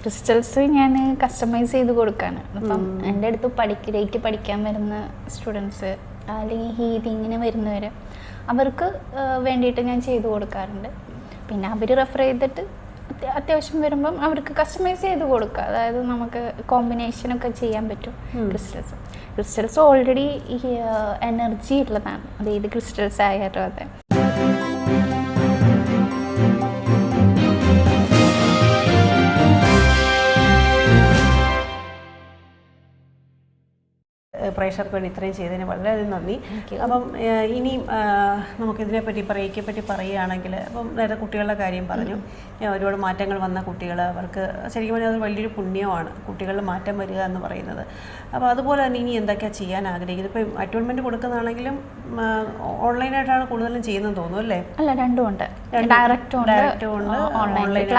Crystals ഞാൻ customise ചെയ്ത് കൊടുക്കുകയാണ്. അപ്പം എൻ്റെ അടുത്ത് പഠിക്കാൻ വരുന്ന സ്റ്റുഡൻസ് അല്ലെങ്കിൽ ഹീലിങ്ങിന് വരുന്നവർ അവർക്ക് വേണ്ടിയിട്ട് ഞാൻ ചെയ്ത് കൊടുക്കാറുണ്ട്. പിന്നെ അവർ റെഫർ ചെയ്തിട്ട് അത്യാവശ്യം വരുമ്പം അവർക്ക് കസ്റ്റമൈസ് ചെയ്ത് കൊടുക്കുക. അതായത് നമുക്ക് കോമ്പിനേഷനൊക്കെ ചെയ്യാൻ പറ്റും. ക്രിസ്റ്റൽസ് ഓൾറെഡി എനർജി ഉള്ളതാണ്. അത് ഏത് ക്രിസ്റ്റൽസ് ആയാലും അതെ. പ്രേക്ഷകർക്ക് വേണ്ടി ഇത്രയും ചെയ്തതിന് വളരെയധികം നന്ദി. അപ്പം ഇനിയും നമുക്കിതിനെപ്പറ്റി റേക്കിയെപ്പറ്റി പറയുകയാണെങ്കിൽ, അപ്പം നേരത്തെ കുട്ടികളുടെ കാര്യം പറഞ്ഞു, ഒരുപാട് മാറ്റങ്ങൾ വന്ന കുട്ടികൾ, അവർക്ക് ശരിക്കും പറഞ്ഞാൽ അത് വലിയൊരു പുണ്യമാണ് കുട്ടികളിൽ മാറ്റം വരിക എന്ന് പറയുന്നത്. അപ്പോൾ അതുപോലെ തന്നെ ഇനി എന്തൊക്കെയാണ് ചെയ്യാൻ ആഗ്രഹിക്കുന്നത്? ഇപ്പം അറ്റോൺമെൻറ്റ് കൊടുക്കുന്നതാണെങ്കിലും ഓൺലൈനായിട്ടാണ് കൂടുതലും ചെയ്യുന്നതെന്ന് തോന്നുന്നു അല്ലേ? അല്ല, രണ്ടും ഉണ്ട്. ഡയറക്റ്റും ഉണ്ട്, ഓൺലൈനായിട്ട്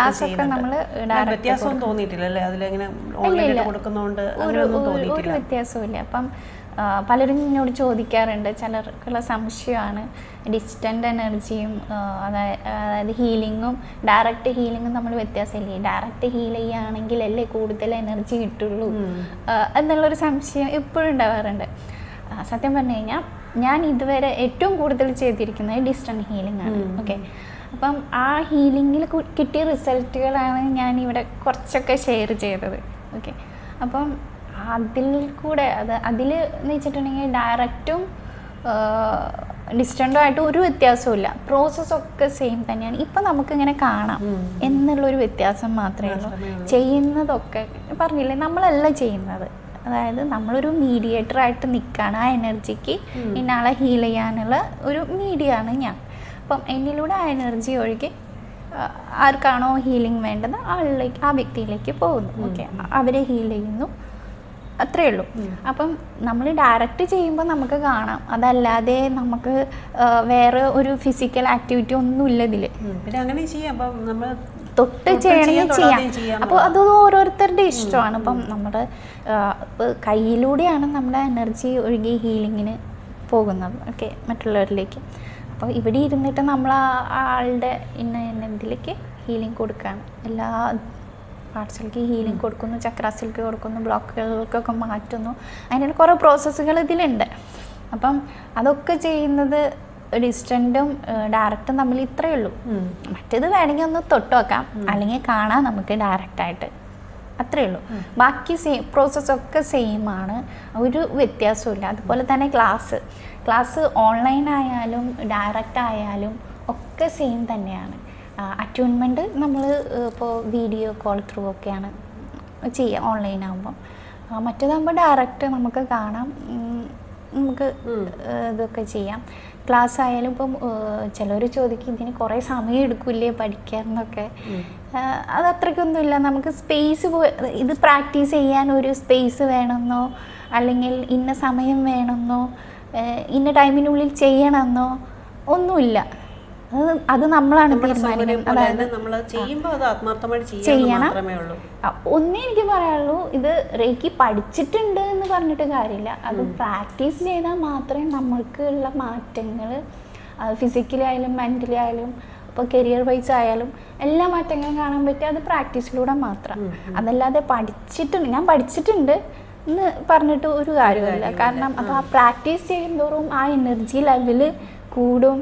വ്യത്യാസമൊന്നും തോന്നിയിട്ടില്ല അല്ലേ? അതിലെങ്ങനെ ഓൺലൈനായിട്ട് കൊടുക്കുന്നതുകൊണ്ട് അങ്ങനെയൊന്നും തോന്നിയിട്ടില്ല? ഒരു വ്യത്യാസമില്ല. അപ്പം പലരും എന്നോട് ചോദിക്കാറുണ്ട്, ചിലർക്കുള്ള സംശയമാണ് ഡിസ്റ്റൻ്റ് എനർജിയും അതായത് ഹീലിങ്ങും ഡയറക്റ്റ് ഹീലിങ്ങും നമ്മൾ വ്യത്യാസമില്ലേ, ഡയറക്റ്റ് ഹീൽ ചെയ്യുകയാണെങ്കിലല്ലേ കൂടുതൽ എനർജി കിട്ടുള്ളൂ എന്നുള്ളൊരു സംശയം എപ്പോഴും ഉണ്ടാവാറുണ്ട്. സത്യം പറഞ്ഞു കഴിഞ്ഞാൽ ഞാൻ ഇതുവരെ ഏറ്റവും കൂടുതൽ ചെയ്തിരിക്കുന്നത് ഡിസ്റ്റൻ്റ് ഹീലിംഗ് ആണ്. ഓക്കെ, അപ്പം ആ ഹീലിങ്ങിൽ കിട്ടിയ റിസൾട്ടുകളാണ് ഞാൻ ഇവിടെ കുറച്ചൊക്കെ ഷെയർ ചെയ്തത്. ഓക്കെ, അപ്പം അതിൽ കൂടെ അതിൽ എന്ന് വെച്ചിട്ടുണ്ടെങ്കിൽ ഡയറക്റ്റും ഡിസ്റ്റൻറ്റും ആയിട്ട് ഒരു വ്യത്യാസവും പ്രോസസ്സൊക്കെ സെയിം തന്നെയാണ്. ഇപ്പം നമുക്കിങ്ങനെ കാണാം എന്നുള്ളൊരു വ്യത്യാസം മാത്രമേ ഉള്ളൂ. ചെയ്യുന്നതൊക്കെ പറഞ്ഞില്ലേ, നമ്മളല്ല ചെയ്യുന്നത്. അതായത് നമ്മളൊരു മീഡിയേറ്ററായിട്ട് നിൽക്കുകയാണ്. ആ എനർജിക്ക് ഇന്നാളെ ഹീൽ ചെയ്യാനുള്ള ഒരു മീഡിയയാണ് ഞാൻ. അപ്പം എന്നിലൂടെ ആ എനർജി ഒഴുകി ആർക്കാണോ ഹീലിംഗ് വേണ്ടത് ആ വ്യക്തിയിലേക്ക് പോകുന്നു. ഓക്കെ, അവരെ ഹീൽ ചെയ്യുന്നു, അത്രയേ ഉള്ളൂ. അപ്പം നമ്മൾ ഡയറക്റ്റ് ചെയ്യുമ്പോൾ നമുക്ക് കാണാം. അതല്ലാതെ നമുക്ക് വേറെ ഒരു ഫിസിക്കൽ ആക്ടിവിറ്റി ഒന്നുമില്ല ഇതിൽ. പിന്നെ അങ്ങനെ ചെയ്യാം, അപ്പം നമ്മൾ തൊട്ട് ചെയ്യണമെങ്കിൽ ചെയ്യാം. അപ്പോൾ അത് ഓരോരുത്തരുടെ ഇഷ്ടമാണ്. അപ്പം നമ്മുടെ കയ്യിലൂടെയാണ് നമ്മുടെ എനർജി ഒഴുകി ഹീലിങ്ങിന് പോകുന്നത്. ഓക്കെ, മറ്റുള്ളവരിലേക്ക്. അപ്പോൾ ഇവിടെ ഇരുന്നിട്ട് നമ്മൾ ആളുടെ ഇതിലേക്ക് ഹീലിംഗ് കൊടുക്കുകയാണ്. എല്ലാ പാർട്സിലേക്ക് ഹീലിംഗ് കൊടുക്കുന്നു, ചക്രാസിലേക്ക് കൊടുക്കുന്നു, ബ്ലോക്കുകൾക്കൊക്കെ മാറ്റുന്നു. അതിനുള്ള കുറേ പ്രോസസ്സുകൾ ഇതിലുണ്ട്. അപ്പം അതൊക്കെ ചെയ്യുന്നത് ഡിസ്റ്റൻറ്റും ഡയറക്റ്റും തമ്മിൽ ഇത്രയേ ഉള്ളൂ. മറ്റേത് വേണമെങ്കിൽ ഒന്ന് തൊട്ട് വെക്കാം, അല്ലെങ്കിൽ കാണാം നമുക്ക് ഡയറക്റ്റായിട്ട്, അത്രയേ ഉള്ളൂ. ബാക്കി പ്രോസസ്സൊക്കെ സെയിം ആണ്, ഒരു വ്യത്യാസമില്ല. അതുപോലെ തന്നെ ക്ലാസ് ഓൺലൈൻ ആയാലും ഡയറക്റ്റ് ആയാലും ഒക്കെ സെയിം തന്നെയാണ്. അറ്റ്യൂൺമെൻറ്റ് നമ്മൾ ഇപ്പോൾ വീഡിയോ കോൾ ത്രൂ ഒക്കെയാണ് ചെയ്യുക ഓൺലൈൻ ആകുമ്പം. മറ്റേതാകുമ്പോൾ ഡയറക്റ്റ് നമുക്ക് കാണാം, നമുക്ക് ഇതൊക്കെ ചെയ്യാം. ക്ലാസ് ആയാലും ഇപ്പം ചിലർ ചോദിക്കും ഇതിന് കുറേ സമയം എടുക്കില്ലേ പഠിക്കാമെന്നൊക്കെ. അത് അത്രയ്ക്കൊന്നുമില്ല. നമുക്ക് സ്പേസ് ഇത് പ്രാക്ടീസ് ചെയ്യാൻ ഒരു സ്പേസ് വേണമെന്നോ അല്ലെങ്കിൽ ഇന്ന സമയം വേണമെന്നോ ഇന്ന ടൈമിനുള്ളിൽ ചെയ്യണമെന്നോ ഒന്നുമില്ല. അത് നമ്മളാണ് തീരുമാനിക്കുന്നത്. ചെയ്യണം. ഒന്നേ എനിക്ക് പറയാനുള്ളൂ, ഇത് റേക്കി പഠിച്ചിട്ടുണ്ട് എന്ന് പറഞ്ഞിട്ട് കാര്യമില്ല. അത് പ്രാക്ടീസ് ചെയ്താൽ മാത്രമേ നമ്മൾക്കുള്ള മാറ്റങ്ങൾ ഫിസിക്കലി ആയാലും മെൻ്റലി ആയാലും ഇപ്പോൾ കരിയർ വൈസ് ആയാലും എല്ലാ മാറ്റങ്ങളും കാണാൻ പറ്റുക അത് പ്രാക്ടീസിലൂടെ മാത്രം. അതല്ലാതെ ഞാൻ പഠിച്ചിട്ടുണ്ട് എന്ന് പറഞ്ഞിട്ട് ഒരു കാര്യമില്ല. കാരണം അത് ആ പ്രാക്ടീസ് ചെയ്യുന്തോറും ആ എനർജി ലെവല് കൂടും.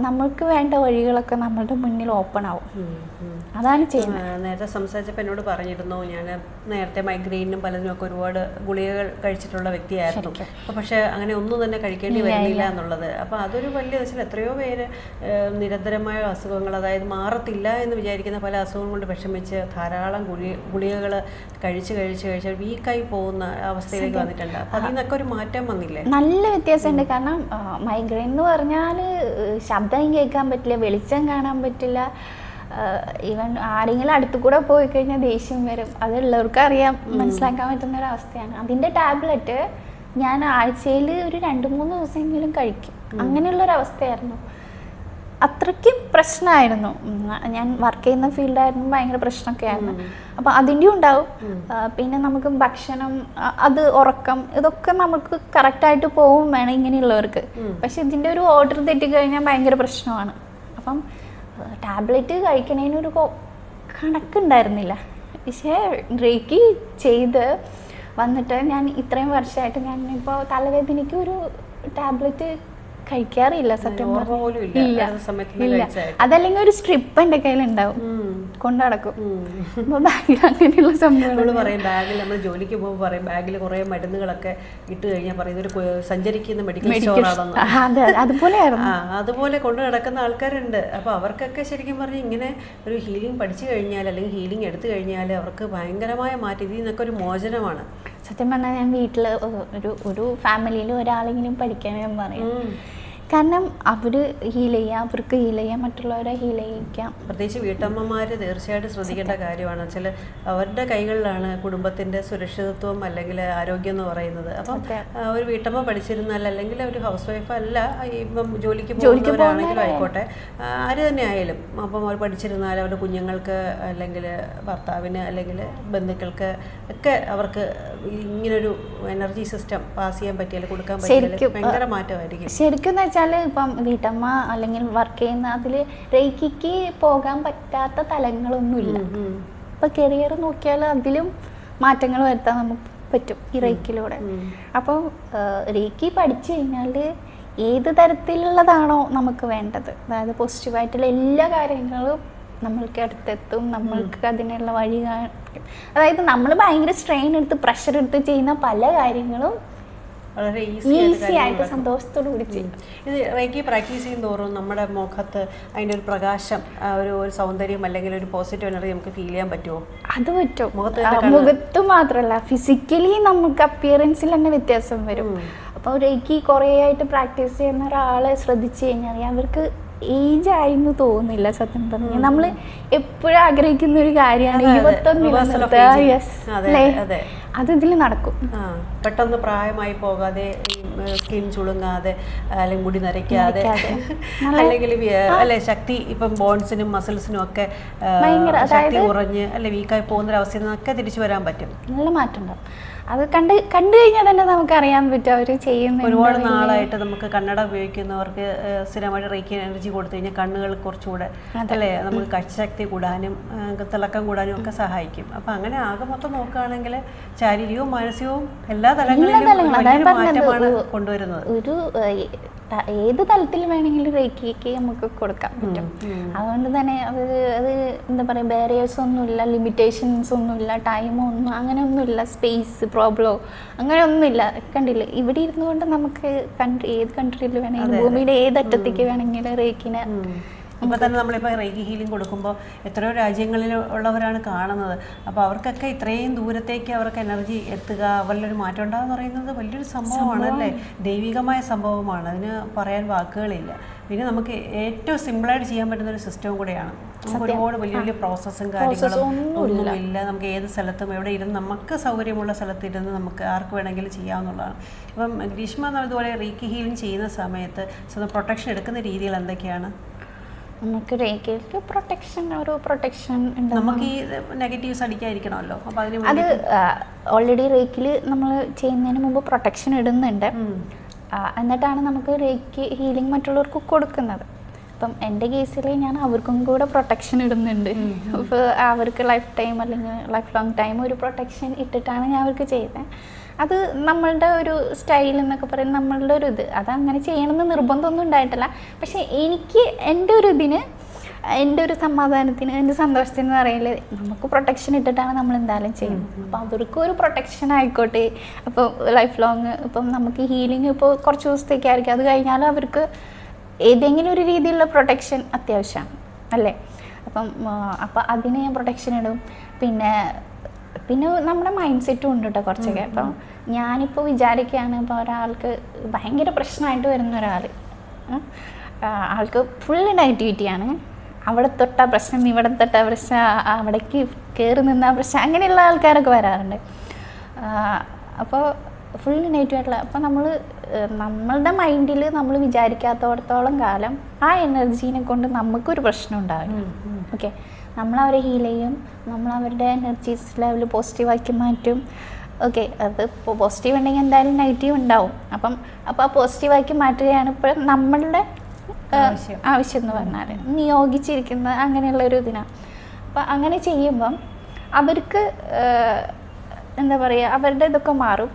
നമ്മൾക്ക് വേണ്ട വഴികളൊക്കെ നമ്മളുടെ മുന്നിൽ ഓപ്പൺ ആവും. അതാണ് ചെയ്യുന്നത്. നേരത്തെ സംസാരിച്ചപ്പോൾ എന്നോട് പറഞ്ഞിരുന്നു, ഞാൻ നേരത്തെ മൈഗ്രെയിനും പലതിനൊക്കെ ഒരുപാട് ഗുളികകൾ കഴിച്ചിട്ടുള്ള വ്യക്തിയായിരുന്നു. അപ്പോൾ പക്ഷേ അങ്ങനെ ഒന്നും തന്നെ കഴിക്കേണ്ടി വരുന്നില്ല എന്നുള്ളത്. അപ്പോൾ അതൊരു വലിയ വെച്ചാൽ എത്രയോ പേര് നിരന്തരമായ അസുഖങ്ങൾ, അതായത് മാറത്തില്ല എന്ന് വിചാരിക്കുന്ന പല അസുഖങ്ങൾ കൊണ്ട് വിഷമിച്ച് ധാരാളം ഗുളികകൾ കഴിച്ച് വീക്കായി പോകുന്ന അവസ്ഥയിലേക്ക് വന്നിട്ടുണ്ട്. അപ്പോൾ അതിൽ നിന്നൊക്കെ ഒരു മാറ്റം വന്നില്ലേ? നല്ല വ്യത്യാസമുണ്ട്. കാരണം മൈഗ്രെയിൻ എന്ന് പറഞ്ഞാൽ ശബ്ദം കേൾക്കാൻ പറ്റില്ല, വെളിച്ചം കാണാൻ പറ്റില്ല. ഈവൻ ആരെങ്കിലും അടുത്തു കൂടെ പോയി കഴിഞ്ഞാൽ ദേഷ്യം വരും. അതുള്ളവർക്ക് അറിയാം, മനസ്സിലാക്കാൻ പറ്റുന്ന ഒരവസ്ഥയാണ്. അതിൻ്റെ ടാബ്ലറ്റ് ഞാൻ ആഴ്ചയിൽ ഒരു 2-3 ദിവസമെങ്കിലും കഴിക്കും. അങ്ങനെയുള്ളൊരവസ്ഥയായിരുന്നു. അത്രയ്ക്കും പ്രശ്നമായിരുന്നു. ഞാൻ വർക്ക് ചെയ്യുന്ന ഫീൽഡായിരുന്നു, ഭയങ്കര പ്രശ്നമൊക്കെ ആയിരുന്നു. അപ്പം അതിൻ്റെ ഉണ്ടാവും. പിന്നെ നമുക്ക് ഭക്ഷണം, അത് ഉറക്കം, ഇതൊക്കെ നമുക്ക് കറക്റ്റായിട്ട് പോവും വേണം ഇങ്ങനെയുള്ളവർക്ക്. പക്ഷെ ഇതിൻ്റെ ഒരു ഓർഡർ തെറ്റിക്കഴിഞ്ഞാൽ ഭയങ്കര പ്രശ്നമാണ്. അപ്പം ടാബ്ലറ്റ് കഴിക്കണതിനൊരു കണക്കുണ്ടായിരുന്നില്ല. പക്ഷേ റേക്കി ചെയ്ത് വന്നിട്ട് ഞാൻ ഇത്രയും വർഷമായിട്ട് ഞാൻ ഇപ്പോൾ തലവേദനയ്ക്ക് ഒരു ടാബ്ലറ്റ് കഴിക്കാറില്ല സത്യം ഇല്ല. അതല്ലെങ്കിൽ ഒരു സ്ട്രിപ്പ് എൻ്റെ കയ്യിലുണ്ടാവും, കൊണ്ടു നടക്കും. അങ്ങനെയുള്ള സംഭവങ്ങൾ പറയും. ബാഗിൽ നമ്മൾ ജോലിക്ക് പോകുമ്പോൾ പറയും ബാഗിൽ കുറേ മരുന്നുകളൊക്കെ ഇട്ട് കഴിഞ്ഞാൽ പറയും ഇതൊരു സഞ്ചരിക്കുന്ന മെഡിക്കൽ സ്റ്റോറാണെന്ന്. അതുപോലെ കൊണ്ടു നടക്കുന്ന ആൾക്കാരുണ്ട്. അപ്പോൾ അവർക്കൊക്കെ ശരിക്കും പറഞ്ഞാൽ ഇങ്ങനെ ഒരു ഹീലിംഗ് പഠിച്ചു കഴിഞ്ഞാൽ അല്ലെങ്കിൽ ഹീലിംഗ് എടുത്തു കഴിഞ്ഞാൽ അവർക്ക് ഭയങ്കരമായ മാറ്റം, ഇതിൽ നിന്നൊക്കെ ഒരു മോചനമാണ്. സത്യം പറഞ്ഞാൽ ഞാൻ വീട്ടിൽ ഒരു ഫാമിലിയിൽ ഒരാളെങ്കിലും പഠിക്കാൻ ഞാൻ പറയും. കാരണം അവർ ഹീൽ ചെയ്യാം, അവർക്ക് ഹീൽ ചെയ്യാം, മറ്റുള്ളവരെ ഹീൽ ചെയ്യിക്കാം. പ്രത്യേകിച്ച് വീട്ടമ്മമാർ തീർച്ചയായിട്ടും ശ്രദ്ധിക്കേണ്ട കാര്യമാണ്. വെച്ചാൽ അവരുടെ കൈകളിലാണ് കുടുംബത്തിൻ്റെ സുരക്ഷിതത്വം അല്ലെങ്കിൽ ആരോഗ്യം എന്ന് പറയുന്നത്. അപ്പം ഒരു വീട്ടമ്മ പഠിച്ചിരുന്നാൽ അല്ലെങ്കിൽ ഒരു ഹൗസ് വൈഫ് അല്ല, ഇപ്പം ജോലിക്ക് പോകുന്നവരാണെങ്കിലും ആയിക്കോട്ടെ, ആര് തന്നെ ആയാലും അപ്പം അവർ പഠിച്ചിരുന്നാൽ അവരുടെ കുഞ്ഞുങ്ങൾക്ക് അല്ലെങ്കിൽ ഭർത്താവിന് അല്ലെങ്കിൽ ബന്ധുക്കൾക്ക് ഒക്കെ അവർക്ക് ഇങ്ങനൊരു എനർജി സിസ്റ്റം പാസ് ചെയ്യാൻ പറ്റിയാൽ കൊടുക്കാൻ പറ്റിയാൽ ഭയങ്കര മാറ്റമായിരിക്കും. ശരിക്കും ഇപ്പം വീട്ടമ്മ അല്ലെങ്കിൽ വർക്ക് ചെയ്യുന്ന അതിൽ റേക്കിക്ക് പോകാൻ പറ്റാത്ത തലങ്ങളൊന്നുമില്ല. ഇപ്പൊ കരിയർ നോക്കിയാൽ അതിലും മാറ്റങ്ങൾ വരുത്താൻ നമുക്ക് പറ്റും ഈ റേക്കിലൂടെ. അപ്പോൾ റേക്കി പഠിച്ചു കഴിഞ്ഞാൽ ഏത് തരത്തിലുള്ളതാണോ നമുക്ക് വേണ്ടത്, അതായത് പോസിറ്റീവായിട്ടുള്ള എല്ലാ കാര്യങ്ങളും നമ്മൾക്ക് അടുത്തെത്തും, നമ്മൾക്ക് അതിനുള്ള വഴി കാണിക്കും. അതായത് നമ്മൾ ഭയങ്കര സ്ട്രെയിൻ എടുത്ത് പ്രഷർ എടുത്ത് ചെയ്യുന്ന പല കാര്യങ്ങളും വളരെ ഈസി ആയിട്ട് സന്തോഷത്തോട് കൂടി ചെയ്യും. ഇത് റേക്കി പ്രാക്ടീസ് ചെയ്യും തോറും നമ്മുടെ മുഖത്ത് അതിൻ്റെ ഒരു പ്രകാശം, ഒരു സൗന്ദര്യം അല്ലെങ്കിൽ ഒരു പോസിറ്റീവ് എനർജി നമുക്ക് ഫീൽ ചെയ്യാൻ പറ്റുമോ? അത് പറ്റും. മുഖത്ത് മാത്രമല്ല ഫിസിക്കലി നമുക്ക് അപ്പിയറൻസിൽ തന്നെ വ്യത്യാസം വരും. അപ്പോൾ റേക്കി കുറേ ആയിട്ട് പ്രാക്ടീസ് ചെയ്യുന്ന ഒരാളെ ശ്രദ്ധിച്ചു കഴിഞ്ഞാൽ അവർക്ക് ഏജ് ആയിന്ന് തോന്നുന്നില്ല. സത്യം പറഞ്ഞാൽ നമ്മൾ എപ്പോഴും ആഗ്രഹിക്കുന്ന ഒരു കാര്യമാണ് 21 അത് ഇതിൽ നടക്കും. പെട്ടെന്ന് പ്രായമായി പോകാതെ, സ്കിൻ ചുളുങ്ങാതെ അല്ലെങ്കിൽ മുടി നരയ്ക്കാതെ, അല്ലെങ്കിൽ അല്ലെ ശക്തി ഇപ്പം ബോൺസിനും മസിൽസിനും ഒക്കെ ശക്തി കുറഞ്ഞ് അല്ലെ വീക്കായി പോകുന്നൊരവസ്ഥയിൽ നിന്നൊക്കെ തിരിച്ചു വരാൻ പറ്റും. നല്ല മാറ്റം ഉണ്ടാവും. അത് കണ്ടു കഴിഞ്ഞാൽ തന്നെ നമുക്ക് അറിയാൻ പറ്റും അവർ ചെയ്യുന്ന. ഒരുപാട് നാളായിട്ട് നമുക്ക് കണ്ണട ഉപയോഗിക്കുന്നവർക്ക് സ്ഥിരമായിട്ട് റേക്കി എനർജി കൊടുത്തു കഴിഞ്ഞാൽ കണ്ണുകൾ കുറച്ചുകൂടെ അല്ലേ നമുക്ക് കാഴ്ചശക്തി കൂടാനും തിളക്കം കൂടാനും ഒക്കെ സഹായിക്കും. അപ്പം അങ്ങനെ ആകെ മൊത്തം നോക്കുകയാണെങ്കിൽ ശാരീരികവും മാനസികവും എല്ലാ തലങ്ങളിലും മാറ്റമാണ് കൊണ്ടുവരുന്നത്. ഒരു ഏത് തലത്തിൽ വേണമെങ്കിലും റേക്കിക്ക് നമുക്ക് കൊടുക്കാൻ പറ്റും. അതുകൊണ്ട് തന്നെ അത് എന്താ പറയുക, ബാരിയേഴ്സ് ഒന്നുമില്ല, ലിമിറ്റേഷൻസ് ഒന്നുമില്ല, ടൈമൊന്നും അങ്ങനെയൊന്നുമില്ല, സ്പേസ് പ്രോബ്ലമോ അങ്ങനെയൊന്നുമില്ല. കണ്ടില്ലേ, ഇവിടെ ഇരുന്നുകൊണ്ട് നമുക്ക് ഏത് കൺട്രിയിൽ വേണമെങ്കിലും ഭൂമിയുടെ ഏതറ്റത്തേക്ക് വേണമെങ്കിലും റേക്കിനെ. ഇപ്പോൾ തന്നെ നമ്മളിപ്പോൾ റേക്കി ഹീലിംഗ് കൊടുക്കുമ്പോൾ എത്രയോ രാജ്യങ്ങളിൽ ഉള്ളവരാണ് കാണുന്നത്. അപ്പോൾ അവർക്കൊക്കെ ഇത്രയും ദൂരത്തേക്ക് അവർക്ക് എനർജി എത്തുക, അവരിലൊരു മാറ്റം ഉണ്ടാകുക പറയുന്നത് വലിയൊരു സംഭവമാണ് അല്ലേ, ദൈവികമായ സംഭവമാണ്. അതിന് പറയാൻ വാക്കുകളില്ല. പിന്നെ നമുക്ക് ഏറ്റവും സിമ്പിളായിട്ട് ചെയ്യാൻ പറ്റുന്ന ഒരു സിസ്റ്റവും കൂടെയാണ്. നമുക്ക് ഒരുപാട് വലിയ വലിയ പ്രോസസ്സും കാര്യങ്ങളും ഒന്നുമില്ല. നമുക്ക് ഏത് സ്ഥലത്തും എവിടെ ഇരുന്ന് നമുക്ക് സൗകര്യമുള്ള സ്ഥലത്തിരുന്ന് നമുക്ക് ആർക്ക് വേണമെങ്കിലും ചെയ്യാവുന്നതാണ്. അപ്പം ഗ്രീഷ്മ ഇതുപോലെ റേക്കി ഹീലിംഗ് ചെയ്യുന്ന സമയത്ത് പ്രൊട്ടക്ഷൻ എടുക്കുന്ന രീതികൾ എന്തൊക്കെയാണ്? നമുക്ക് റേക്കിക്ക് പ്രൊട്ടക്ഷൻ ഉണ്ട്. നമുക്ക് ഈ നെഗറ്റീവ്സ് അടിക്കാതിരിക്കണമല്ലോ. അപ്പോൾ അത് ഓൾറെഡി റേക്കിൽ നമ്മൾ ചെയ്യുന്നതിന് മുമ്പ് പ്രൊട്ടക്ഷൻ ഇടുന്നുണ്ട്. എന്നിട്ടാണ് നമുക്ക് റേക്കി ഹീലിംഗ് മറ്റുള്ളവർക്ക് കൊടുക്കുന്നത്. അപ്പം എൻ്റെ കേസിൽ ഞാൻ അവർക്കും കൂടെ പ്രൊട്ടക്ഷൻ ഇടുന്നുണ്ട്. അപ്പോൾ അവർക്ക് ലൈഫ് ടൈം അല്ലെങ്കിൽ ലൈഫ് ലോങ് ടൈം ഒരു പ്രൊട്ടക്ഷൻ ഇട്ടിട്ടാണ് ഞാൻ അവർക്ക് ചെയ്യുന്നത്. അത് നമ്മളുടെ ഒരു സ്റ്റൈൽ എന്നൊക്കെ പറയുന്നത് നമ്മളുടെ ഒരു ഇത്, അതങ്ങനെ ചെയ്യണമെന്ന് നിർബന്ധമൊന്നും ഉണ്ടായിട്ടില്ല. പക്ഷേ എനിക്ക് എൻ്റെ ഒരു ഇതിന്, എൻ്റെ ഒരു സമാധാനത്തിന്, എൻ്റെ സന്തോഷത്തിന് അറിയില്ല, നമുക്ക് പ്രൊട്ടക്ഷൻ ഇട്ടിട്ടാണ് നമ്മൾ എന്തായാലും ചെയ്യുന്നത്. അപ്പോൾ അവർക്കും ഒരു പ്രൊട്ടക്ഷൻ ആയിക്കോട്ടെ. അപ്പോൾ ലൈഫ് ലോങ് ഇപ്പം നമുക്ക് ഹീലിംഗ് ഇപ്പോൾ കുറച്ച് ദിവസത്തേക്കായിരിക്കും, അത് കഴിഞ്ഞാൽ അവർക്ക് ഏതെങ്കിലും ഒരു രീതിയിലുള്ള പ്രൊട്ടക്ഷൻ അത്യാവശ്യമാണ് അല്ലേ. അപ്പം അതിന് ഞാൻ പ്രൊട്ടക്ഷൻ ഇടും. പിന്നെ നമ്മുടെ മൈൻഡ് സെറ്റും ഉണ്ട് കേട്ടോ കുറച്ചൊക്കെ. അപ്പം ഞാനിപ്പോൾ വിചാരിക്കുകയാണ്, ഇപ്പോൾ ഒരാൾക്ക് ഭയങ്കര പ്രശ്നമായിട്ട് വരുന്ന ഒരാൾ, ആൾക്ക് ഫുള്ള് നെഗറ്റിവിറ്റിയാണ്, അവിടെ തൊട്ടാ പ്രശ്നം, ഇവിടെ തൊട്ടാ പ്രശ്നം, അവിടേക്ക് കയറി നിന്നാ പ്രശ്നം, അങ്ങനെയുള്ള ആൾക്കാരൊക്കെ വരാറുണ്ട്. അപ്പോൾ ഫുള്ള് നെഗറ്റീവായിട്ടുള്ള. അപ്പോൾ നമ്മളുടെ മൈൻഡിൽ നമ്മൾ വിചാരിക്കാത്തടത്തോളം കാലം ആ എനർജീനെ കൊണ്ട് നമുക്കൊരു പ്രശ്നം ഉണ്ടാവില്ല. ഓക്കെ, നമ്മളവരെ ഹീൽ ചെയ്യും, നമ്മളവരുടെ എനർജീസ് ലെവൽ പോസിറ്റീവാക്കി മാറ്റും. ഓക്കെ, അത് പോസിറ്റീവ് ഉണ്ടെങ്കിൽ എന്തായാലും നെഗറ്റീവ് ഉണ്ടാവും. അപ്പോൾ ആ പോസിറ്റീവാക്കി മാറ്റുകയാണ് ഇപ്പോൾ നമ്മളുടെ ആവശ്യം എന്ന് പറഞ്ഞാൽ, നിയോഗിച്ചിരിക്കുന്ന അങ്ങനെയുള്ളൊരു ഇതിനാണ്. അപ്പം അങ്ങനെ ചെയ്യുമ്പം അവർക്ക് എന്താ പറയുക, അവരുടെ ഇതൊക്കെ മാറും.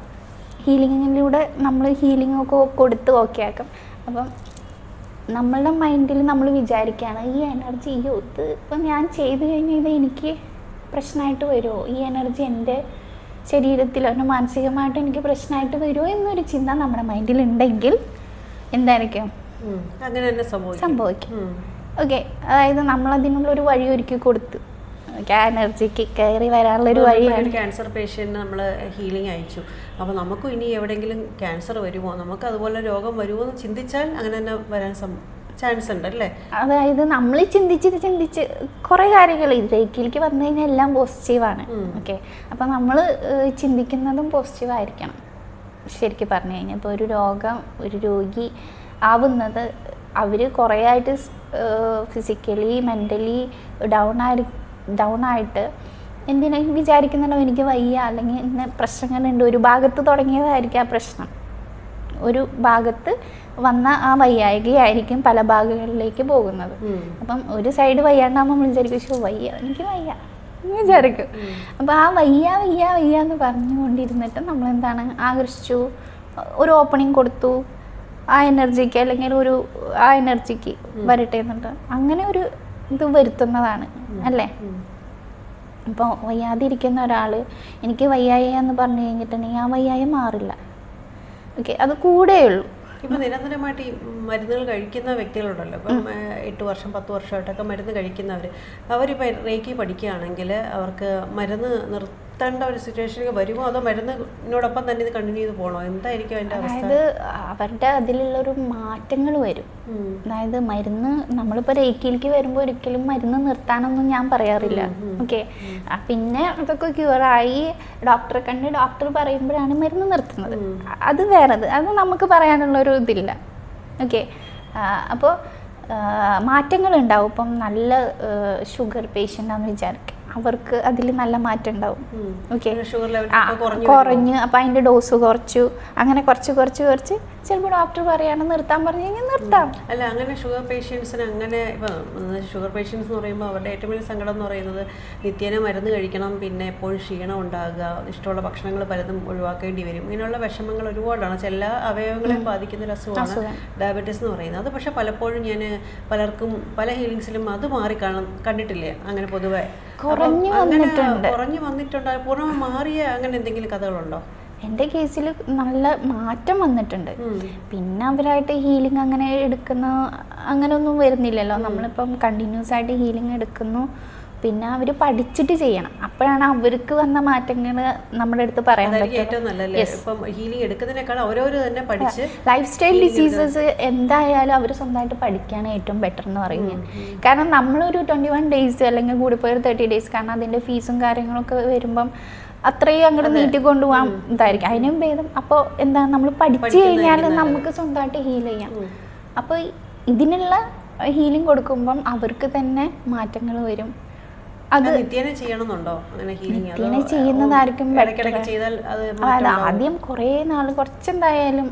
ഹീലിങ്ങിലൂടെ നമ്മൾ ഹീലിങ്ങൊക്കെ കൊടുത്ത് ഓക്കെ ആക്കും. അപ്പം നമ്മളുടെ മൈൻഡിൽ നമ്മൾ വിചാരിക്കുകയാണ് ഈ എനർജി ഇത് ഇപ്പം ഞാൻ ചെയ്ത് കഴിഞ്ഞാൽ ഇത് എനിക്ക് പ്രശ്നമായിട്ട് വരുമോ, ഈ എനർജി എൻ്റെ ശരീരത്തിലോ എൻ്റെ മാനസികമായിട്ട് എനിക്ക് പ്രശ്നമായിട്ട് വരുമോ എന്നൊരു ചിന്ത നമ്മുടെ മൈൻഡിൽ ഉണ്ടെങ്കിൽ എന്തായിരിക്കും അങ്ങനെ തന്നെ സംഭവിക്കും. ഓക്കെ, അതായത് നമ്മളതിനുള്ളൊരു വഴി ഒരുക്കി കൊടുത്തു. എനർജിക്ക് കയറി വരാനുള്ളൊരു വഴിയാണ്. ക്യാൻസർ പേഷ്യൻറ്റിന് നമ്മൾ ഹീലിംഗ് അയച്ചു, അപ്പോൾ നമുക്കും ഇനി എവിടെയെങ്കിലും ക്യാൻസർ വരുമോ, നമുക്ക് അതുപോലെ രോഗം വരുമോ എന്ന് ചിന്തിച്ചാൽ അങ്ങനെ തന്നെ വരാൻ ചാൻസ് ഉണ്ട് അല്ലേ? അതായത് നമ്മൾ ചിന്തിച്ച് കുറേ കാര്യങ്ങൾ റേക്കിലേക്ക് വന്നു കഴിഞ്ഞാൽ എല്ലാം പോസിറ്റീവാണ്. ഓക്കെ, അപ്പം നമ്മൾ ചിന്തിക്കുന്നതും പോസിറ്റീവായിരിക്കണം. ശരിക്കും പറഞ്ഞു കഴിഞ്ഞാൽ ഇപ്പോൾ ഒരു രോഗി ആവുന്നത് അവർ കുറേ ആയിട്ട് ഫിസിക്കലി മെൻ്റലി ഡൗൺ ആയിട്ട് എന്തിനെങ്കിലും വിചാരിക്കുന്നുണ്ടോ എനിക്ക് വയ്യ അല്ലെങ്കിൽ ഇന്ന പ്രശ്നങ്ങളുണ്ട്. ഒരു ഭാഗത്ത് തുടങ്ങിയതായിരിക്കും ആ പ്രശ്നം, ഒരു ഭാഗത്ത് വന്ന ആ വയ്യായികയായിരിക്കും പല ഭാഗങ്ങളിലേക്ക് പോകുന്നത്. അപ്പം ഒരു സൈഡ് വയ്യാണ്ടാകുമ്പോൾ നമ്മൾ വിചാരിക്കും വയ്യ എനിക്ക് വയ്യ എന്ന് വിചാരിക്കും. അപ്പോൾ ആ വയ്യ എന്ന് പറഞ്ഞുകൊണ്ടിരുന്നിട്ട് നമ്മളെന്താണ് ആകർഷിച്ചു, ഒരു ഓപ്പണിങ് കൊടുത്തു ആ എനർജിക്ക്, അല്ലെങ്കിൽ ആ എനർജിക്ക് വരട്ടെ എന്നിട്ട് അങ്ങനെ ഒരു ഇത് വരുത്തുന്നതാണ് അല്ലേ? അപ്പോൾ വയ്യാതിരിക്കുന്ന ഒരാൾ എനിക്ക് വയ്യായ എന്ന് പറഞ്ഞു കഴിഞ്ഞിട്ടുണ്ടെങ്കിൽ ആ വയ്യായ മാറില്ല. ഓക്കെ, അത് കൂടെയുള്ളൂ. ഇപ്പം നിരന്തരമായിട്ട് ഈ മരുന്നുകൾ കഴിക്കുന്ന വ്യക്തികളുണ്ടല്ലോ, ഇപ്പം 8 വർഷം 10 വർഷമായിട്ടൊക്കെ മരുന്ന് കഴിക്കുന്നവർ, അവരിപ്പോൾ റേക്കി പഠിക്കുകയാണെങ്കിൽ അവർക്ക് മരുന്ന് നിർത്തേണ്ട ഒരു സിറ്റുവേഷൻ വരുമോ, അതോ മരുന്നിനോടൊപ്പം തന്നെ ഇത് കണ്ടിന്യൂ ചെയ്ത് പോകണോ? എന്തായിരിക്കും അതിൻ്റെ അവസ്ഥ? അതായത് അവരുടെ അതിലുള്ളൊരു മാറ്റങ്ങൾ വരും. അതായത് മരുന്ന് നമ്മളിപ്പോൾ റേക്കിയിലേക്ക് വരുമ്പോൾ ഒരിക്കലും മരുന്ന് നിർത്താനൊന്നും ഞാൻ പറയാറില്ല. ഓക്കെ, പിന്നെ അതൊക്കെ ക്യൂറായി ഡോക്ടറെ കണ്ട് ഡോക്ടർ പറയുമ്പോഴാണ് മരുന്ന് നിർത്തുന്നത്. അത് വേറത്, അത് നമുക്ക് പറയാനുള്ളൊരു ഇതില്ല. ഓക്കെ, അപ്പോൾ മാറ്റങ്ങളുണ്ടാവും. ഇപ്പം നല്ല ഷുഗർ പേഷ്യൻ്റാണെന്ന് വിചാരിക്കുക, അവർക്ക് അതിൽ നല്ല മാറ്റം ഉണ്ടാവും. ഓക്കെ, കുറഞ്ഞു, അപ്പോൾ അതിൻ്റെ ഡോസ് കുറച്ചു, അങ്ങനെ കുറച്ച് ചിലപ്പോൾ ഡോക്ടർ പറയാണ് നിർത്താൻ പറഞ്ഞു കഴിഞ്ഞാൽ നിർത്താം. അല്ല, അങ്ങനെ ഷുഗർ പേഷ്യൻസിന് അങ്ങനെ ഇപ്പം ഷുഗർ പേഷ്യൻസ് എന്ന് പറയുമ്പോൾ അവരുടെ ഏറ്റവും വലിയ സങ്കടം എന്ന് പറയുന്നത് നിത്യേന മരുന്ന് കഴിക്കണം, പിന്നെ എപ്പോഴും ക്ഷീണം ഉണ്ടാകുക, ഇഷ്ടമുള്ള ഭക്ഷണങ്ങൾ പലതും ഒഴിവാക്കേണ്ടി വരും, ഇങ്ങനെയുള്ള വിഷമങ്ങൾ ഒരുപാടാണ്. ചില അവയവങ്ങളെ ബാധിക്കുന്ന ഒരു അസുഖമാണ് ഡയബറ്റീസ് എന്ന് പറയുന്നത്. അത് പക്ഷേ പലപ്പോഴും ഞാൻ പലർക്കും പല ഹീലിങ്സിലും അത് കണ്ടിട്ടില്ലേ അങ്ങനെ പൊതുവെ കുറഞ്ഞു വന്നിട്ടുണ്ട്, പൂർണ്ണമായി മാറിയ അങ്ങനെ എന്തെങ്കിലും കഥകളുണ്ടോ? എൻ്റെ കേസിൽ നല്ല മാറ്റം വന്നിട്ടുണ്ട്. പിന്നെ അവരായിട്ട് ഹീലിംഗ് അങ്ങനെ എടുക്കുന്ന അങ്ങനെയൊന്നും വരുന്നില്ലല്ലോ. നമ്മളിപ്പം കണ്ടിന്യൂസ് ആയിട്ട് ഹീലിംഗ് എടുക്കുന്നു, പിന്നെ അവർ പഠിച്ചിട്ട് ചെയ്യണം. അപ്പോഴാണ് അവർക്ക് വന്ന മാറ്റങ്ങൾ നമ്മുടെ അടുത്ത് പറയാൻ പറ്റും. ലൈഫ് സ്റ്റൈൽ ഡിസീസസ് എന്തായാലും അവർ സ്വന്തമായിട്ട് പഠിക്കുകയാണ് ഏറ്റവും ബെറ്റർ എന്ന് പറയുന്നത്. കാരണം നമ്മളൊരു 21 ഡേയ്സ് അല്ലെങ്കിൽ കൂടിപ്പോയൊരു 30 ഡേയ്സ്, കാരണം അതിൻ്റെ ഫീസും കാര്യങ്ങളൊക്കെ വരുമ്പം അത്രയും അങ്ങോട്ട് നീട്ടിക്കൊണ്ടുപോകാൻ ഇതായിരിക്കും. അതിനും ഭേദം അപ്പോൾ എന്താ നമ്മൾ പഠിച്ചു കഴിഞ്ഞാൽ നമുക്ക് സ്വന്തമായിട്ട് ഹീൽ ചെയ്യാം. അപ്പോൾ ഇതിനുള്ള ഹീലിംഗ് കൊടുക്കുമ്പം അവർക്ക് തന്നെ മാറ്റങ്ങൾ വരും. അത് നിത്യേന ചെയ്യണമെന്നുണ്ടോ? നിത്യേന ചെയ്യുന്നതായിരിക്കും ബെറ്റർ. അതായത് ആദ്യം കുറേ നാൾ കുറച്ചെന്തായാലും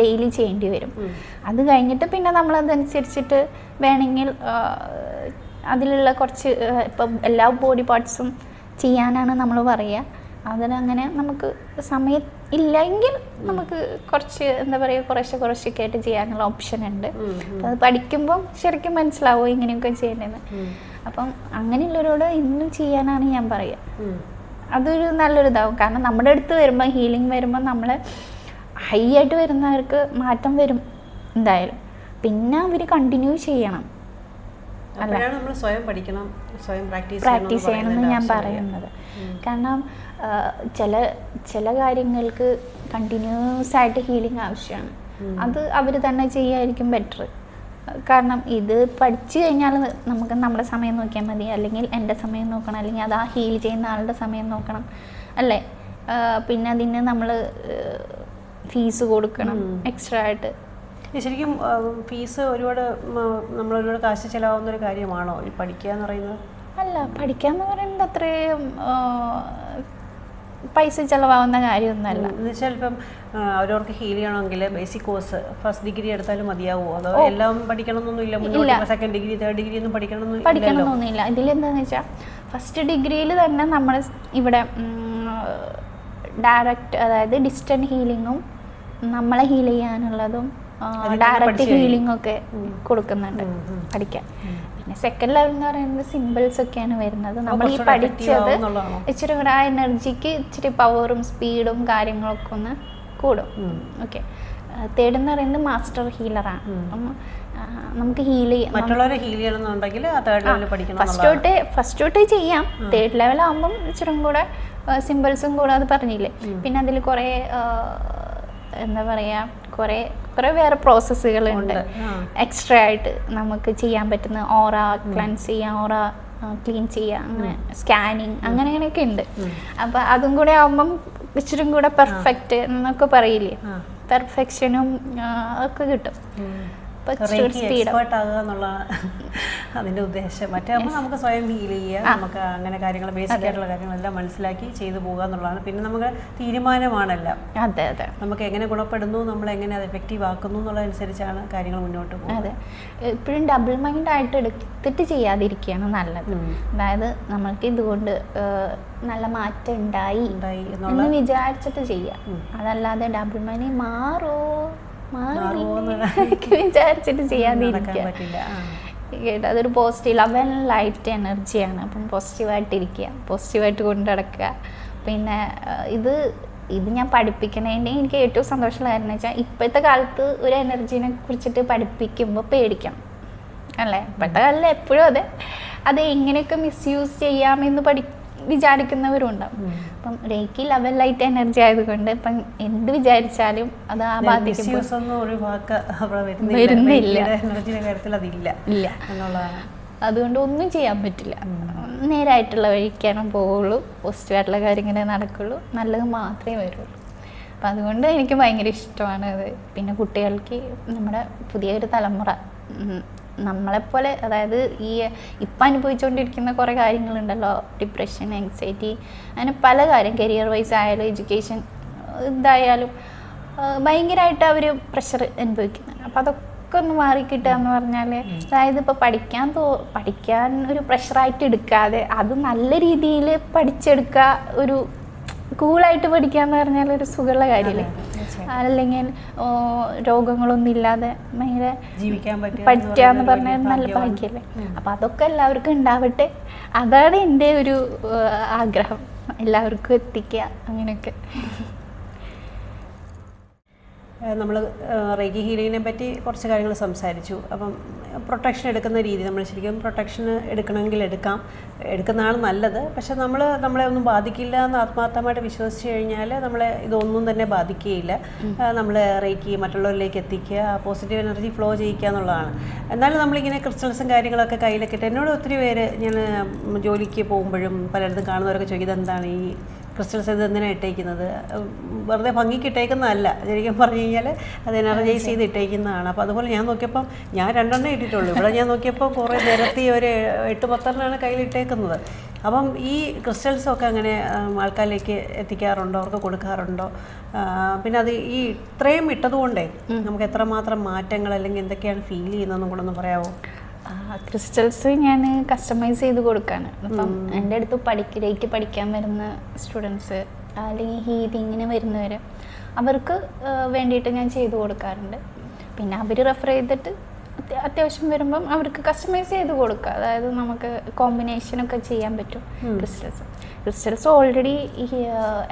ഡെയിലി ചെയ്യേണ്ടി വരും. അത് കഴിഞ്ഞിട്ട് പിന്നെ നമ്മളതനുസരിച്ചിട്ട് വേണമെങ്കിൽ അതിലുള്ള കുറച്ച് ഇപ്പം എല്ലാ ബോഡി പാർട്സും ചെയ്യാനാണ് നമ്മൾ പറയുക. അതിനങ്ങനെ നമുക്ക് സമയം ഇല്ലെങ്കിൽ നമുക്ക് കുറച്ച് എന്താ പറയുക കുറച്ചൊക്കെ ആയിട്ട് ചെയ്യാനുള്ള ഓപ്ഷൻ ഉണ്ട്. അത് പഠിക്കുമ്പം ശരിക്കും മനസ്സിലാവും ഇങ്ങനെയൊക്കെ ചെയ്യേണ്ടതെന്ന്. അപ്പം അങ്ങനെയുള്ളവരോട് ഇന്നും ചെയ്യാനാണ് ഞാൻ പറയുക. അതൊരു നല്ലൊരു ഇതാവും. കാരണം നമ്മുടെ അടുത്ത് വരുമ്പോൾ ഹീലിംഗ് വരുമ്പോൾ നമ്മൾ ഹൈ ആയിട്ട് വരുന്നവർക്ക് മാറ്റം വരും എന്തായാലും. പിന്നെ അവർ കണ്ടിന്യൂ ചെയ്യണം, സ്വയം പഠിക്കണം, സ്വയം പ്രാക്ടീസ് ചെയ്യണമെന്ന് ഞാൻ പറയുന്നത്. കാരണം ചില കാര്യങ്ങൾക്ക് കണ്ടിന്യൂസ് ആയിട്ട് ഹീലിംഗ് ആവശ്യമാണ്. അത് അവർ തന്നെ ചെയ്യായിരിക്കും ബെറ്റർ. കാരണം ഇത് പഠിച്ചു കഴിഞ്ഞാൽ നമുക്ക് നമ്മുടെ സമയം നോക്കിയാൽ മതി, അല്ലെങ്കിൽ എൻ്റെ സമയം നോക്കണം, അല്ലെങ്കിൽ അത് ആ ഹീൽ ചെയ്യുന്ന ആളുടെ സമയം നോക്കണം അല്ലേ? പിന്നെ അതിന് നമ്മൾ ഫീസ് കൊടുക്കണം എക്സ്ട്രാ ആയിട്ട്. ശരിക്കും ഫീസ് നമ്മളൊരുപാട് കാശ് ചിലവാകുന്നൊരു കാര്യമാണോ ഈ പഠിക്കുക എന്ന് പറയുന്നത്? അല്ല, പഠിക്കുക എന്ന് പറയുന്നത് അത്രയും പൈസ ചിലവാകുന്ന കാര്യമൊന്നുമല്ല. എന്നുവെച്ചാൽ ഇപ്പം അവരവർക്ക് ഹീൽ ചെയ്യണമെങ്കിൽ ബേസിക് കോഴ്സ് ഫസ്റ്റ് ഡിഗ്രി എടുത്താലും മതിയാവുമോ, അതോ എല്ലാം പഠിക്കണമെന്നൊന്നുമില്ല? സെക്കൻഡ് ഡിഗ്രി തേർഡ് ഡിഗ്രി ഒന്നും പഠിക്കണമെന്നൊന്നുമില്ല. ഇതിലെന്താണെന്ന് വെച്ചാൽ ഫസ്റ്റ് ഡിഗ്രിയിൽ തന്നെ നമ്മൾ ഇവിടെ ഡയറക്റ്റ്, അതായത് ഡിസ്റ്റൻറ്റ് ഹീലിങ്ങും നമ്മളെ ഹീൽ ചെയ്യാനുള്ളതും ഡയറക്റ്റ് ഹീലിംഗ് ഒക്കെ കൊടുക്കുന്നുണ്ട് പഠിക്കാൻ. പിന്നെ സെക്കൻഡ് ലെവൽ എന്ന് പറയുന്നത് സിമ്പിൾസ് ഒക്കെയാണ് വരുന്നത്. നമ്മൾ ഈ പഠിച്ചത് ഇച്ചിരി കൂടെ ആ എനർജിക്ക് ഇച്ചിരി പവറും സ്പീഡും കാര്യങ്ങളൊക്കെ ഒന്ന് കൂടും. ഓക്കെ. തേർഡ് എന്ന് പറയുന്നത് മാസ്റ്റർ ഹീലറാണ്. അപ്പം നമുക്ക് ഹീൽ ചെയ്യാം, മറ്റുള്ളവരെ ഹീൽ ചെയ്യണമെന്നുണ്ടെങ്കിൽ ഫസ്റ്റ് തൊട്ടേ ചെയ്യാം. തേർഡ് ലെവൽ ആകുമ്പം ഇച്ചിരി കൂടെ സിമ്പിൾസും കൂടെ അത് പറഞ്ഞില്ലേ. പിന്നെ അതിൽ കുറേ എന്താ പറയുക, കുറേ വേറെ പ്രോസസ്സുകളുണ്ട് എക്സ്ട്രാ ആയിട്ട് നമുക്ക് ചെയ്യാൻ പറ്റുന്ന. ഓറ ക്ലൻസ് ചെയ്യാം, ഓറ ക്ലീൻ ചെയ്യാം, അങ്ങനെ സ്കാനിങ് അങ്ങനെയൊക്കെ ഉണ്ട്. അപ്പം അതും കൂടെ ആകുമ്പം ഇച്ചിരി കൂടെ പെർഫെക്റ്റ് എന്നൊക്കെ പറയില്ലേ, പെർഫെക്ഷനും ഒക്കെ കിട്ടും. എക്സ്പേർട്ട് ആകുക എന്നുള്ളതാണ് അതിൻ്റെ ഉദ്ദേശം. മറ്റേ നമുക്ക് സ്വയം ഹീൽ ചെയ്യുക, നമുക്ക് അങ്ങനെ കാര്യങ്ങൾ ബേസിക് ആയിട്ടുള്ള കാര്യങ്ങളെല്ലാം മനസ്സിലാക്കി ചെയ്തു പോകുക എന്നുള്ളതാണ്. പിന്നെ നമുക്ക് തീരുമാനമാണല്ലോ. അതെ അതെ, നമുക്ക് എങ്ങനെ ഗുണപ്പെടുന്നു, നമ്മൾ എങ്ങനെ അത് എഫക്റ്റീവ് ആക്കുന്നു എന്നുള്ളതനുസരിച്ചാണ് കാര്യങ്ങൾ മുന്നോട്ട് പോകുന്നത്. അതെ, എപ്പോഴും ഡബിൾ മൈൻഡ് ആയിട്ട് എടുത്തിട്ട് ചെയ്യാതിരിക്കുകയാണ് നല്ലത്. അതായത് നമ്മൾക്ക് ഇതുകൊണ്ട് നല്ല മാറ്റം ഉണ്ടായി എന്ന് വിചാരിച്ചിട്ട് ചെയ്യാം. അതല്ലാതെ ഡബിൾ മൈൻഡ് വിചാരിച്ചിട്ട് ചെയ്യാതിരിക്കുക. അതൊരു പോസിറ്റീവ് ലവ് ആൻഡ് ലൈറ്റ് എനർജിയാണ്. അപ്പം പോസിറ്റീവായിട്ടിരിക്കുക, പോസിറ്റീവായിട്ട് കൊണ്ടു നടക്കുക. പിന്നെ ഇത് ഞാൻ പഠിപ്പിക്കണതിൻ്റെ എനിക്ക് ഏറ്റവും സന്തോഷമുള്ള കാര്യം എന്ന് വെച്ചാൽ, ഇപ്പോഴത്തെ കാലത്ത് ഒരു എനർജീനെ കുറിച്ചിട്ട് പഠിപ്പിക്കുമ്പോൾ പേടിക്കണം അല്ലേ. ഇപ്പോഴത്തെ കാലത്ത് എപ്പോഴും അത് എങ്ങനെയൊക്കെ മിസ്യൂസ് ചെയ്യാമെന്ന് വിചാരിക്കുന്നവരുണ്ടാവും. അപ്പം റേക്കി ലെവൽ ലൈറ്റ് എനർജി ആയതുകൊണ്ട് ഇപ്പം എന്ത് വിചാരിച്ചാലും അത് ആ വരുന്നില്ല. അതുകൊണ്ട് ഒന്നും ചെയ്യാൻ പറ്റില്ല. നേരായിട്ടുള്ള വഴിക്കാനും പോവുള്ളൂ, പോസിറ്റീവായിട്ടുള്ള കാര്യങ്ങളെ നടക്കുള്ളൂ, നല്ലത് മാത്രമേ വരുള്ളൂ. അപ്പം അതുകൊണ്ട് എനിക്ക് ഭയങ്കര ഇഷ്ടമാണ് അത്. പിന്നെ കുട്ടികൾക്ക്, നമ്മുടെ പുതിയൊരു തലമുറ നമ്മളെപ്പോലെ, അതായത് ഈ ഇപ്പം അനുഭവിച്ചുകൊണ്ടിരിക്കുന്ന കുറേ കാര്യങ്ങളുണ്ടല്ലോ, ഡിപ്രഷൻ, ആങ്സൈറ്റി, അങ്ങനെ പല കാര്യം, കരിയർ വൈസ് ആയാലും എഡ്യൂക്കേഷൻ ഇതായാലും ഭയങ്കരമായിട്ട് അവർ പ്രഷർ അനുഭവിക്കുന്നുണ്ട്. അപ്പോൾ അതൊക്കെ ഒന്ന് മാറിക്കിട്ടുക എന്ന് പറഞ്ഞാൽ, അതായത് ഇപ്പോൾ പഠിക്കാൻ ഒരു പ്രഷറായിട്ട് എടുക്കാതെ അത് നല്ല രീതിയിൽ പഠിച്ചെടുക്കുക, ഒരു കൂളായിട്ട് പഠിക്കുക എന്ന് പറഞ്ഞാൽ ഒരു സുഖമുള്ള കാര്യമല്ലേ. അല്ലെങ്കിൽ രോഗങ്ങളൊന്നും ഇല്ലാതെ ഭയങ്കര പഠിക്കുക എന്ന് പറഞ്ഞാൽ നല്ല ഭാഗ്യമല്ലേ. അപ്പം അതൊക്കെ എല്ലാവർക്കും ഉണ്ടാവട്ടെ, അതാണ് എൻ്റെ ഒരു ആഗ്രഹം, എല്ലാവർക്കും എത്തിക്കുക അങ്ങനെയൊക്കെ. നമ്മൾ റേക്കി ഹീലിങ്ങിനെ പറ്റി കുറച്ച് കാര്യങ്ങൾ സംസാരിച്ചു. അപ്പം പ്രൊട്ടക്ഷൻ എടുക്കുന്ന രീതി, നമ്മൾ ശരിക്കും പ്രൊട്ടക്ഷൻ എടുക്കണമെങ്കിൽ എടുക്കുന്നതാണ് നല്ലത്. പക്ഷെ നമ്മളെ ഒന്നും ബാധിക്കില്ല എന്ന് ആത്മാർത്ഥമായിട്ട് വിശ്വസിച്ച് കഴിഞ്ഞാൽ നമ്മളെ ഇതൊന്നും തന്നെ ബാധിക്കുകയില്ല. നമ്മൾ റേക്കി മറ്റുള്ളവരിലേക്ക് എത്തിക്കുക, പോസിറ്റീവ് എനർജി ഫ്ലോ ചെയ്യിക്കുക എന്നുള്ളതാണ്. എന്നാലും നമ്മളിങ്ങനെ ക്രിസ്റ്റൽസും കാര്യങ്ങളൊക്കെ കയ്യിലൊക്കെ ഇട്ട്, എന്നോട് ഒത്തിരി പേര്, ഞാൻ ജോലിക്ക് പോകുമ്പോഴും പലയിടത്തും കാണുന്നവരൊക്കെ ചോദിക്കുന്നത് എന്താണ് ഈ ക്രിസ്റ്റൽസ് ഇത് എന്തിനാണ് ഇട്ടേക്കുന്നത്, വെറുതെ ഭംഗിക്ക് ഇട്ടേക്കുന്നതല്ല, ശരിക്കും പറഞ്ഞു കഴിഞ്ഞാൽ അത് എനർജൈസ് ചെയ്ത് ഇട്ടേക്കുന്നതാണ്. അപ്പോൾ അതുപോലെ ഞാൻ നോക്കിയപ്പം ഞാൻ 2 ഇട്ടിട്ടുള്ളൂ. ഇവിടെ ഞാൻ നോക്കിയപ്പോൾ കുറേ നിരത്തി ഒരു 8-10 കയ്യിലിട്ടേക്കുന്നത്. അപ്പം ഈ ക്രിസ്റ്റൽസൊക്കെ അങ്ങനെ ആൾക്കാരിലേക്ക് എത്തിക്കാറുണ്ടോ, അവർക്ക് കൊടുക്കാറുണ്ടോ? പിന്നെ അത് ഈ ഇത്രയും ഇട്ടതുകൊണ്ടേ നമുക്ക് എത്രമാത്രം മാറ്റങ്ങൾ അല്ലെങ്കിൽ എന്തൊക്കെയാണ് ഫീൽ ചെയ്യുന്നതെന്നും കൂടെ ഒന്ന് പറയാമോ? ക്രിസ്റ്റൽസ് ഞാൻ കസ്റ്റമൈസ് ചെയ്ത് കൊടുക്കുകയാണ്. അപ്പം എൻ്റെ അടുത്ത് പഠിക്കാൻ വരുന്ന സ്റ്റുഡൻസ് അല്ലെങ്കിൽ ഹീലിങ്ങിന് വരുന്നവർ, അവർക്ക് വേണ്ടിയിട്ട് ഞാൻ ചെയ്ത് കൊടുക്കാറുണ്ട്. പിന്നെ അവർ റെഫർ ചെയ്തിട്ട് അത്യാവശ്യം വരുമ്പം അവർക്ക് കസ്റ്റമൈസ് ചെയ്ത് കൊടുക്കുക. അതായത് നമുക്ക് കോമ്പിനേഷനൊക്കെ ചെയ്യാൻ പറ്റും. ക്രിസ്റ്റൽസ് ഓൾറെഡി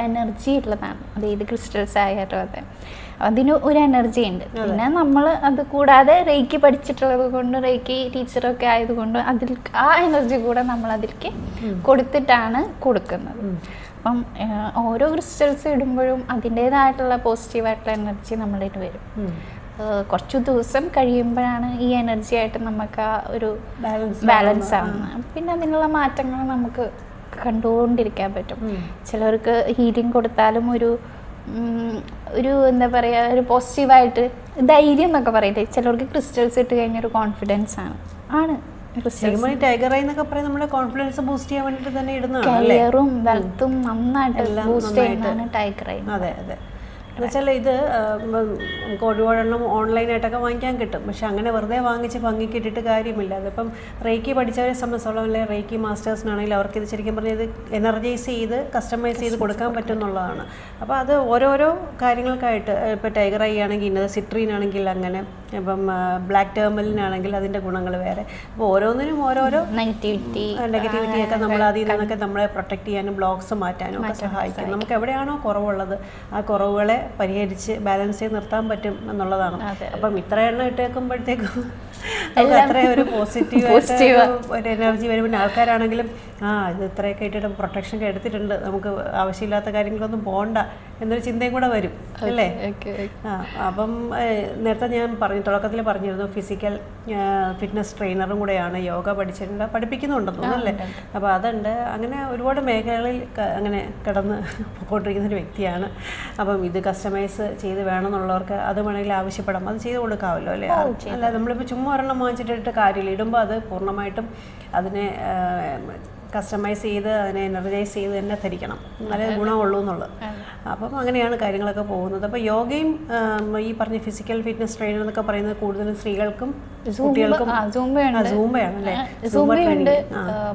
എനർജി ഉള്ളതാണ്. അത് ഏത് ക്രിസ്റ്റൽസ് ആയാലും അതിന് ഒരു എനർജി ഉണ്ട്. പിന്നെ നമ്മൾ അത് കൂടാതെ റേക്കി പഠിച്ചിട്ടുള്ളത് കൊണ്ട്, റേക്കി ടീച്ചറൊക്കെ ആയതുകൊണ്ട് ആ എനർജി കൂടെ നമ്മൾ അതിലേക്ക് കൊടുത്തിട്ടാണ് കൊടുക്കുന്നത്. അപ്പം ഓരോ ക്രിസ്റ്റൽസ് ഇടുമ്പോഴും അതിൻ്റേതായിട്ടുള്ള പോസിറ്റീവായിട്ടുള്ള എനർജി നമ്മളിൽ വരും. കുറച്ച് ദിവസം കഴിയുമ്പോഴാണ് ഈ എനർജി ആയിട്ട് നമുക്ക് ആ ഒരു ബാലൻസ് ആവുന്നത്. പിന്നെ അതിനുള്ള മാറ്റങ്ങൾ നമുക്ക് കണ്ടുകൊണ്ടിരിക്കാൻ പറ്റും. ചിലർക്ക് ഹീലിംഗ് കൊടുത്താലും ഒരു എന്താ പറയുക, ഒരു പോസിറ്റീവായിട്ട് ധൈര്യം എന്നൊക്കെ പറയട്ടെ. ചിലർക്ക് ക്രിസ്റ്റൽസ് ഇട്ട് കഴിഞ്ഞ ഒരു കോൺഫിഡൻസ് ആണ് കോൺഫിഡൻസ് കരിയറും വെൽത്തും നന്നായിട്ട് ബൂസ്റ്റ് ചെയ്യുന്നതാണ് ടൈഗർ ഐ. അതെ അതെ, എന്നുവെച്ചാൽ ഇത് നമുക്ക് ഒരുപാടെണ്ണം ഓൺലൈനായിട്ടൊക്കെ വാങ്ങിക്കാൻ കിട്ടും. പക്ഷെ അങ്ങനെ വെറുതെ വാങ്ങിച്ച് ഭംഗിക്കിട്ടിട്ട് കാര്യമില്ല. അതിപ്പം റേക്കി പഠിച്ചവരെ സംബന്ധിച്ചോളം അല്ലെങ്കിൽ റേക്കി മാസ്റ്റേഴ്സിനാണെങ്കിൽ അവർക്കിത് ശരിക്കും പറഞ്ഞാൽ ഇത് എനർജൈസ് ചെയ്ത് കസ്റ്റമൈസ് ചെയ്ത് കൊടുക്കാൻ പറ്റും എന്നുള്ളതാണ്. അപ്പോൾ അത് ഓരോരോ കാര്യങ്ങൾക്കായിട്ട് ഇപ്പോൾ ടൈഗർ ഐ ആണെങ്കിൽ ഇന്നത്, സിട്രീൻ ആണെങ്കിൽ അങ്ങനെ, ഇപ്പം ബ്ലാക്ക് ടേർമലിനാണെങ്കിൽ അതിൻ്റെ ഗുണങ്ങൾ വേറെ. അപ്പോൾ ഓരോന്നിനും ഓരോരോ നെഗറ്റിവിറ്റിയൊക്കെ നമ്മൾ അതിൽ നിന്നൊക്കെ നമ്മളെ പ്രൊട്ടക്ട് ചെയ്യാനും ബ്ലോക്സ് മാറ്റാനും ഒക്കെ സഹായിക്കും. നമുക്ക് എവിടെയാണോ കുറവുള്ളത് ആ കുറവുകളെ പരിഹരിച്ച് ബാലൻസ് ചെയ്ത് നിർത്താൻ പറ്റും എന്നുള്ളതാണ്. അപ്പം ഇത്ര എണ്ണം ഇട്ടേക്കുമ്പോഴത്തേക്കും അത്രയും ഒരു പോസിറ്റീവ് ഒരു എനർജി വരും. പിന്നെ ആൾക്കാരാണെങ്കിലും ഇത് ഇത്രയൊക്കെ ഇട്ടിട്ട് പ്രൊട്ടക്ഷൻ എടുത്തിട്ടുണ്ട്, നമുക്ക് ആവശ്യമില്ലാത്ത കാര്യങ്ങളൊന്നും പോകണ്ട എന്നൊരു ചിന്തയും കൂടെ വരും അല്ലേ. അപ്പം നേരത്തെ ഞാൻ തുടക്കത്തിൽ പറഞ്ഞിരുന്നു ഫിസിക്കൽ ഫിറ്റ്നസ് ട്രെയിനറും കൂടെയാണ്, യോഗ പഠിപ്പിക്കുന്നുണ്ടെന്ന് തോന്നുന്നല്ലേ. അപ്പോൾ അതുണ്ട്. അങ്ങനെ ഒരുപാട് മേഖലകളിൽ അങ്ങനെ കിടന്ന് പോയിക്കൊണ്ടിരിക്കുന്നൊരു വ്യക്തിയാണ്. അപ്പം ഇത് കസ്റ്റമൈസ് ചെയ്ത് വേണമെന്നുള്ളവർക്ക് അത് വേണമെങ്കിൽ ആവശ്യപ്പെടാം, അത് ചെയ്ത് കൊടുക്കാമല്ലോ അല്ലേ. അല്ല നമ്മളിപ്പോൾ ചുമ്മാ ഒരെണ്ണം വാങ്ങിച്ചിട്ടിട്ട് കാര്യമില്ല, ഇടുമ്പോൾ അത് പൂർണ്ണമായിട്ടും അതിനെ കസ്റ്റമൈസ് ചെയ്ത് അതിനെ എനർജൈസ് ചെയ്ത് തന്നെ ധരിക്കണം, നല്ല ഗുണമുള്ളൂ എന്നുള്ളത്. അപ്പം അങ്ങനെയാണ് കാര്യങ്ങളൊക്കെ പോകുന്നത്. അപ്പോൾ യോഗയും ഈ പറഞ്ഞ ഫിസിക്കൽ ഫിറ്റ്നസ് ട്രെയിനർ എന്നൊക്കെ പറയുന്നത് കൂടുതലും സ്ത്രീകൾക്കും കുട്ടികൾക്കും സൂംബയാണല്ലേ. സൂംബയുണ്ട്.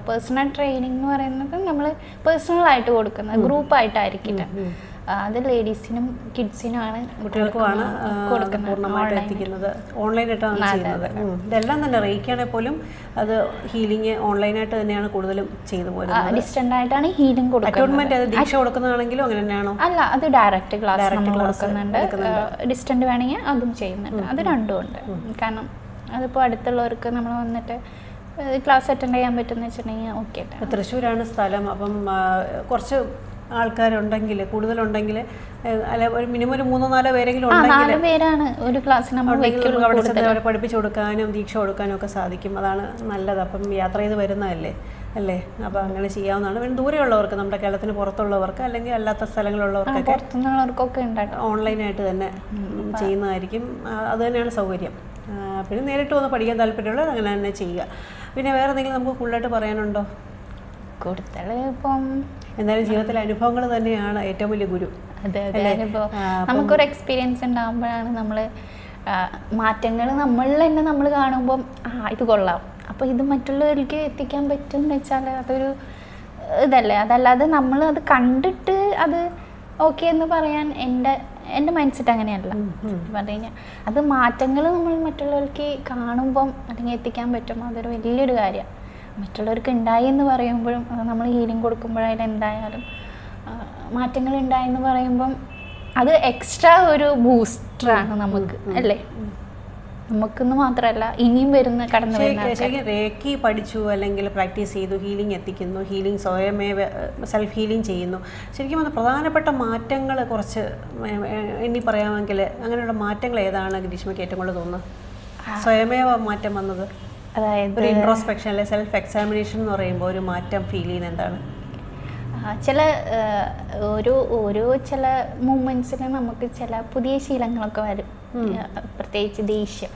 പേഴ്സണൽ ട്രെയിനിങ് എന്ന് പറയുന്നത് നമ്മൾ പേഴ്സണൽ ആയിട്ട് കൊടുക്കുന്നത്, ഗ്രൂപ്പായിട്ടായിരിക്കില്ല. അത് ലേഡീസിനും കിഡ്സിനുമാണ്, കുട്ടികൾക്കുമാണ് പൂർണ്ണമായിട്ട് എത്തിക്കുന്നത്. ഓൺലൈനായിട്ടാണ് ചെയ്യുന്നത്. ഇതെല്ലാം തന്നെ റേക്കാണെങ്കിൽ പോലും അത് ഹീലിംഗ് ഓൺലൈനായിട്ട് തന്നെയാണ് കൂടുതലും ചെയ്തു പോകുന്നത്. ഡിസ്റ്റന്റ് ആയിട്ടാണ് ഹീലിംഗ് കൊടുക്കുന്നത്. അത് ദീക്ഷ കൊടുക്കുന്നതാണെങ്കിലും അങ്ങനെ തന്നെയാണോ? അല്ല, അത് ഡയറക്റ്റ് ക്ലാസ് കൊടുക്കുന്നുണ്ട്. ഡിസ്റ്റന്റ് വേണമെങ്കിൽ അതും ചെയ്യുന്നുണ്ട്. അത് രണ്ടും ഉണ്ട്. കാരണം അതിപ്പോൾ അടുത്തുള്ളവർക്ക് നമ്മൾ വന്നിട്ട് ക്ലാസ് അറ്റൻഡ് ചെയ്യാൻ പറ്റുമെന്ന് വെച്ചിട്ടുണ്ടെങ്കിൽ ഓക്കെ. തൃശ്ശൂരാണ് സ്ഥലം. അപ്പം കുറച്ച് ആൾക്കാരുണ്ടെങ്കിൽ, കൂടുതലുണ്ടെങ്കിൽ, അല്ല ഒരു മിനിമം ഒരു 3-4 പേരെങ്കിലും പേരാണ് ഒരു ക്ലാസ്സിൽ അവിടെ പഠിപ്പിച്ചു കൊടുക്കാനും ദീക്ഷ കൊടുക്കാനും ഒക്കെ സാധിക്കും. അതാണ് നല്ലത്. അപ്പം യാത്ര ചെയ്ത് വരുന്നതല്ലേ അല്ലേ. അപ്പോൾ അങ്ങനെ ചെയ്യാവുന്നതാണ്. പിന്നെ ദൂരെയുള്ളവർക്ക്, നമ്മുടെ കേരളത്തിന് പുറത്തുള്ളവർക്ക് അല്ലെങ്കിൽ അല്ലാത്ത സ്ഥലങ്ങളിലുള്ളവർക്കൊക്കെ ഓൺലൈനായിട്ട് തന്നെ ചെയ്യുന്നതായിരിക്കും. അത് തന്നെയാണ് സൗകര്യം. പിന്നെ നേരിട്ട് വന്ന് പഠിക്കാൻ താല്പര്യമുള്ളത് അങ്ങനെ തന്നെ ചെയ്യുക. പിന്നെ വേറെ എന്തെങ്കിലും നമുക്ക് കൂടുതലായിട്ട് പറയാനുണ്ടോ? കൂടുതൽ ഇപ്പം എന്തായാലും ജീവിതത്തിലെ അനുഭവങ്ങൾ തന്നെയാണ് ഏറ്റവും വലിയ ഗുരു. നമുക്കൊരു എക്സ്പീരിയൻസ് ഉണ്ടാകുമ്പോഴാണ് നമ്മൾ മാറ്റങ്ങൾ നമ്മളിൽ തന്നെ നമ്മൾ കാണുമ്പം ഇത് കൊള്ളാം, അപ്പോൾ ഇത് മറ്റുള്ളവർക്ക് എത്തിക്കാൻ പറ്റും എന്ന് വെച്ചാൽ അതൊരു ഇതല്ലേ. അതല്ലാതെ നമ്മൾ അത് കണ്ടിട്ട് അത് ഓക്കെ എന്ന് പറയാൻ എൻ്റെ മൈൻഡ് സെറ്റ് അങ്ങനെയല്ല. പറഞ്ഞു കഴിഞ്ഞാൽ അത് മാറ്റങ്ങൾ നമ്മൾ മറ്റുള്ളവർക്ക് കാണുമ്പം അല്ലെങ്കിൽ എത്തിക്കാൻ പറ്റും, അതൊരു വലിയൊരു കാര്യമാണ്. മറ്റുള്ളവർക്ക് ഉണ്ടായി എന്ന് പറയുമ്പോഴും അത് നമ്മൾ ഹീലിംഗ് കൊടുക്കുമ്പോഴായാലും എന്തായാലും മാറ്റങ്ങൾ ഉണ്ടായെന്ന് പറയുമ്പം അത് എക്സ്ട്രാ ഒരു ബൂസ്റ്ററാണ് നമുക്ക് അല്ലേ. നമുക്കെന്ന് മാത്രമല്ല ഇനിയും കടന്നു വരുന്ന റേക്കി പഠിച്ചു അല്ലെങ്കിൽ പ്രാക്ടീസ് ചെയ്തു, ഹീലിംഗ് എത്തിക്കുന്നു, ഹീലിംഗ് സ്വയമേ സെൽഫ് ഹീലിംഗ് ചെയ്യുന്നു. ശരിക്കും അത് പ്രധാനപ്പെട്ട മാറ്റങ്ങൾ കുറച്ച് എണ്ണി പറയാമെങ്കിൽ അങ്ങനെയുള്ള മാറ്റങ്ങൾ ഏതാണ് ഗ്രീഷ്മയ്ക്ക് ഏറ്റവും കൂടുതൽ തോന്നുന്നത്? സ്വയമേവ മാറ്റം വന്നത്, അതായത് ഒരു ഇൻട്രോസ്പെക്ഷൻ അല്ലെ സെൽഫ് എക്സാമിനേഷൻ എന്ന് പറയുമ്പോൾ ഒരു മാറ്റം ഫീൽ ചെയ്യുന്നത് എന്താണ്? ചില ചില മൂമെൻറ്റ്സിന് നമുക്ക് ചില പുതിയ ശീലങ്ങളൊക്കെ വരും. പ്രത്യേകിച്ച് ദേഷ്യം.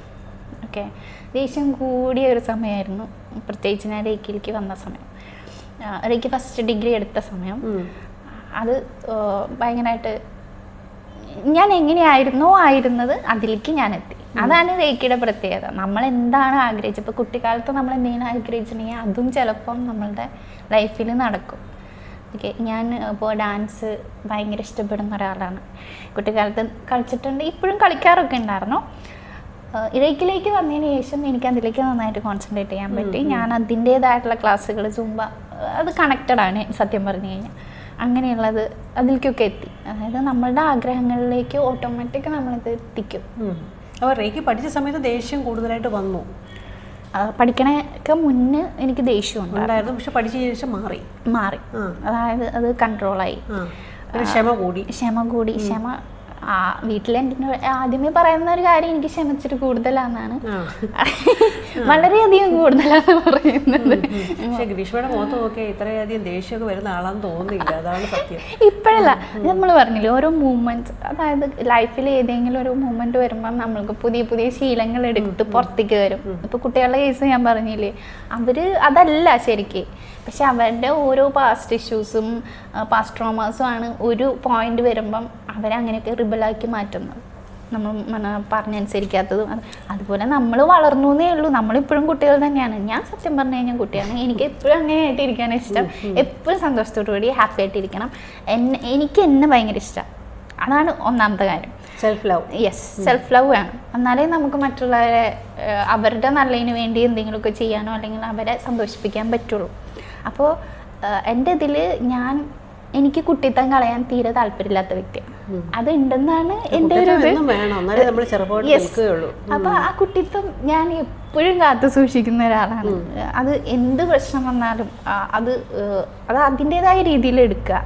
ദേഷ്യം കൂടിയ ഒരു സമയമായിരുന്നു, പ്രത്യേകിച്ച് ഞാൻ റേക്കിലേക്ക് വന്ന സമയം, റേക്കി ഫസ്റ്റ് ഡിഗ്രി എടുത്ത സമയം. അത് ഭയങ്കരമായിട്ട് ഞാൻ എങ്ങനെയായിരുന്നോ ആയിരുന്നത് അതിലേക്ക് ഞാൻ എത്തി. അതാണ് റേക്കിയുടെ പ്രത്യേകത. നമ്മൾ എന്താണ് ആഗ്രഹിച്ചത്, ഇപ്പോൾ കുട്ടിക്കാലത്ത് നമ്മൾ എന്തെങ്കിലും ആഗ്രഹിച്ചിട്ടുണ്ടെങ്കിൽ അതും ചിലപ്പം നമ്മളുടെ ലൈഫിൽ നടക്കും. ഞാൻ ഇപ്പോൾ ഡാൻസ് ഭയങ്കര ഇഷ്ടപ്പെടുന്ന ഒരാളാണ്. കുട്ടിക്കാലത്ത് കളിച്ചിട്ടുണ്ട്, ഇപ്പോഴും കളിക്കാറൊക്കെ ഉണ്ടായിരുന്നു. റേക്കിലേക്ക് വന്നതിന് ശേഷം എനിക്ക് അതിലേക്ക് നന്നായിട്ട് കോൺസെൻട്രേറ്റ് ചെയ്യാൻ പറ്റി. ഞാൻ അതിൻ്റേതായിട്ടുള്ള ക്ലാസ്സുകൾ, സൂംബ, അത് കണക്റ്റഡാണ് സത്യം പറഞ്ഞു കഴിഞ്ഞാൽ. അങ്ങനെയുള്ളത് അതിലേക്കൊക്കെ എത്തി. അതായത് നമ്മളുടെ ആഗ്രഹങ്ങളിലേക്ക് ഓട്ടോമാറ്റിക് നമ്മളിത് എത്തിക്കും. അപ്പോൾ റേക്കി പഠിച്ച സമയത്ത് ദേഷ്യം കൂടുതലായിട്ട് വന്നു? പഠിക്കണൊക്കെ മുന്നേ എനിക്ക് ദേഷ്യം ഉണ്ടായിരുന്നു, പക്ഷെ പഠിച്ച ശേഷം മാറി. അതായത് അത് കൺട്രോളായി. ക്ഷമ കൂടി. വീട്ടിലെ ആദ്യമേ പറയുന്ന ഒരു കാര്യം എനിക്ക് ക്ഷമിച്ചിട്ട് കൂടുതലാന്നാണ്, വളരെയധികം കൂടുതലാന്ന് പറയുന്നത്. ഗ്രീഷ്മയുടെ മുഖത്ത് നോക്കിയാൽ ഇത്രയധികം ദേഷ്യമൊക്കെ വരുന്ന ആളാന്ന് തോന്നുന്നില്ല, അതാണ് സത്യം. ഇപ്പോഴല്ല, നമ്മൾ പറഞ്ഞില്ലേ ഓരോ മൂവ്മെന്റ്സ്, അതായത് ലൈഫിൽ ഏതെങ്കിലും ഒരു മൂവ്മെന്റ് വരുമ്പോൾ നമ്മൾക്ക് പുതിയ പുതിയ ശീലങ്ങൾ എടുത്ത് പുറത്തേക്ക് വരും. ഇപ്പൊ കുട്ടികളുടെ കേസ് ഞാൻ പറഞ്ഞില്ലേ, അവര് അതല്ല ശരിക്ക്, പക്ഷെ അവരുടെ ഓരോ പാസ്റ്റ് ഇഷ്യൂസും പാസ്റ്റ് ട്രോമാസും ആണ് ഒരു പോയിന്റ് വരുമ്പം അവരെ അങ്ങനെയൊക്കെ റിബലാക്കി മാറ്റുന്നത്, നമ്മൾ പറഞ്ഞനുസരിക്കാത്തതും. അതുപോലെ നമ്മൾ വളർന്നു എന്നേ ഉള്ളൂ, നമ്മളിപ്പോഴും കുട്ടികൾ തന്നെയാണ്. ഞാൻ സത്യം പറഞ്ഞു കഴിഞ്ഞാൽ കുട്ടിയാണ്. എനിക്ക് എപ്പോഴും അങ്ങനെയായിട്ട് ഇരിക്കാൻ ഇഷ്ടം, എപ്പോഴും സന്തോഷത്തോടു കൂടി ഹാപ്പി ആയിട്ടിരിക്കണം. എനിക്ക് എന്നെ ഭയങ്കര ഇഷ്ടം. അതാണ് ഒന്നാമത്തെ കാര്യം, self love. Yes, self love വേണം. എന്നാലേ നമുക്ക് മറ്റുള്ളവരെ അവരുടെ നല്ലതിന് വേണ്ടി എന്തെങ്കിലുമൊക്കെ ചെയ്യാനോ അല്ലെങ്കിൽ അവരെ സന്തോഷിപ്പിക്കാൻ പറ്റുള്ളൂ. അപ്പോൾ എൻ്റെ ഇതിൽ എനിക്ക് കുട്ടിത്തം കളയാൻ തീരെ താല്പര്യമില്ലാത്ത വ്യക്തിയാണ്. അത് ഉണ്ടെന്നാണ് എൻ്റെ ഒരു അപ്പൊ ആ കുട്ടിത്തം ഞാൻ എപ്പോഴും കാത്തു സൂക്ഷിക്കുന്ന ഒരാളാണ്. അത് എന്ത് പ്രശ്നം വന്നാലും അത് അതിൻ്റെതായ രീതിയിൽ എടുക്കുക.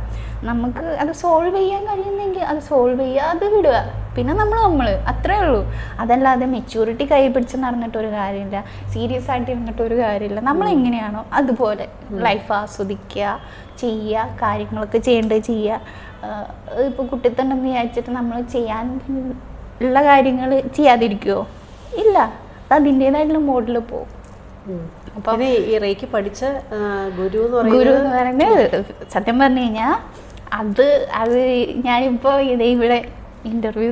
നമുക്ക് അത് സോൾവ് ചെയ്യാൻ കഴിയുന്നെങ്കിൽ അത് സോൾവ് ചെയ്യുക, അത് വിടുക. പിന്നെ നമ്മൾ അത്രേ ഉള്ളൂ. അതല്ലാതെ മെച്യൂരിറ്റി കൈ പിടിച്ച് നടന്നിട്ടൊരു കാര്യമില്ല, സീരിയസ് ആയിട്ട് ഇരുന്നിട്ടൊരു കാര്യമില്ല. നമ്മൾ എങ്ങനെയാണോ അതുപോലെ ലൈഫ് ആസ്വദിക്കുക, ചെയ്യുക, കാര്യങ്ങളൊക്കെ ചെയ്യേണ്ടത് ചെയ്യുക. ഇപ്പോൾ കുട്ടിത്തണ്ടെന്ന് വിചാരിച്ചിട്ട് നമ്മൾ ചെയ്യാൻ ഉള്ള കാര്യങ്ങൾ ചെയ്യാതിരിക്കുമോ? ഇല്ല, അത് അതിൻ്റെതായിട്ടുള്ള മോഡിൽ പോകും. അപ്പോൾ ഈ റേക്കി പഠിച്ച ഗുരു എന്ന് പറയുന്നത് സത്യം പറഞ്ഞു കഴിഞ്ഞാൽ അത് ഞാനിപ്പോൾ ഇവിടെ ഇൻ്റർവ്യൂ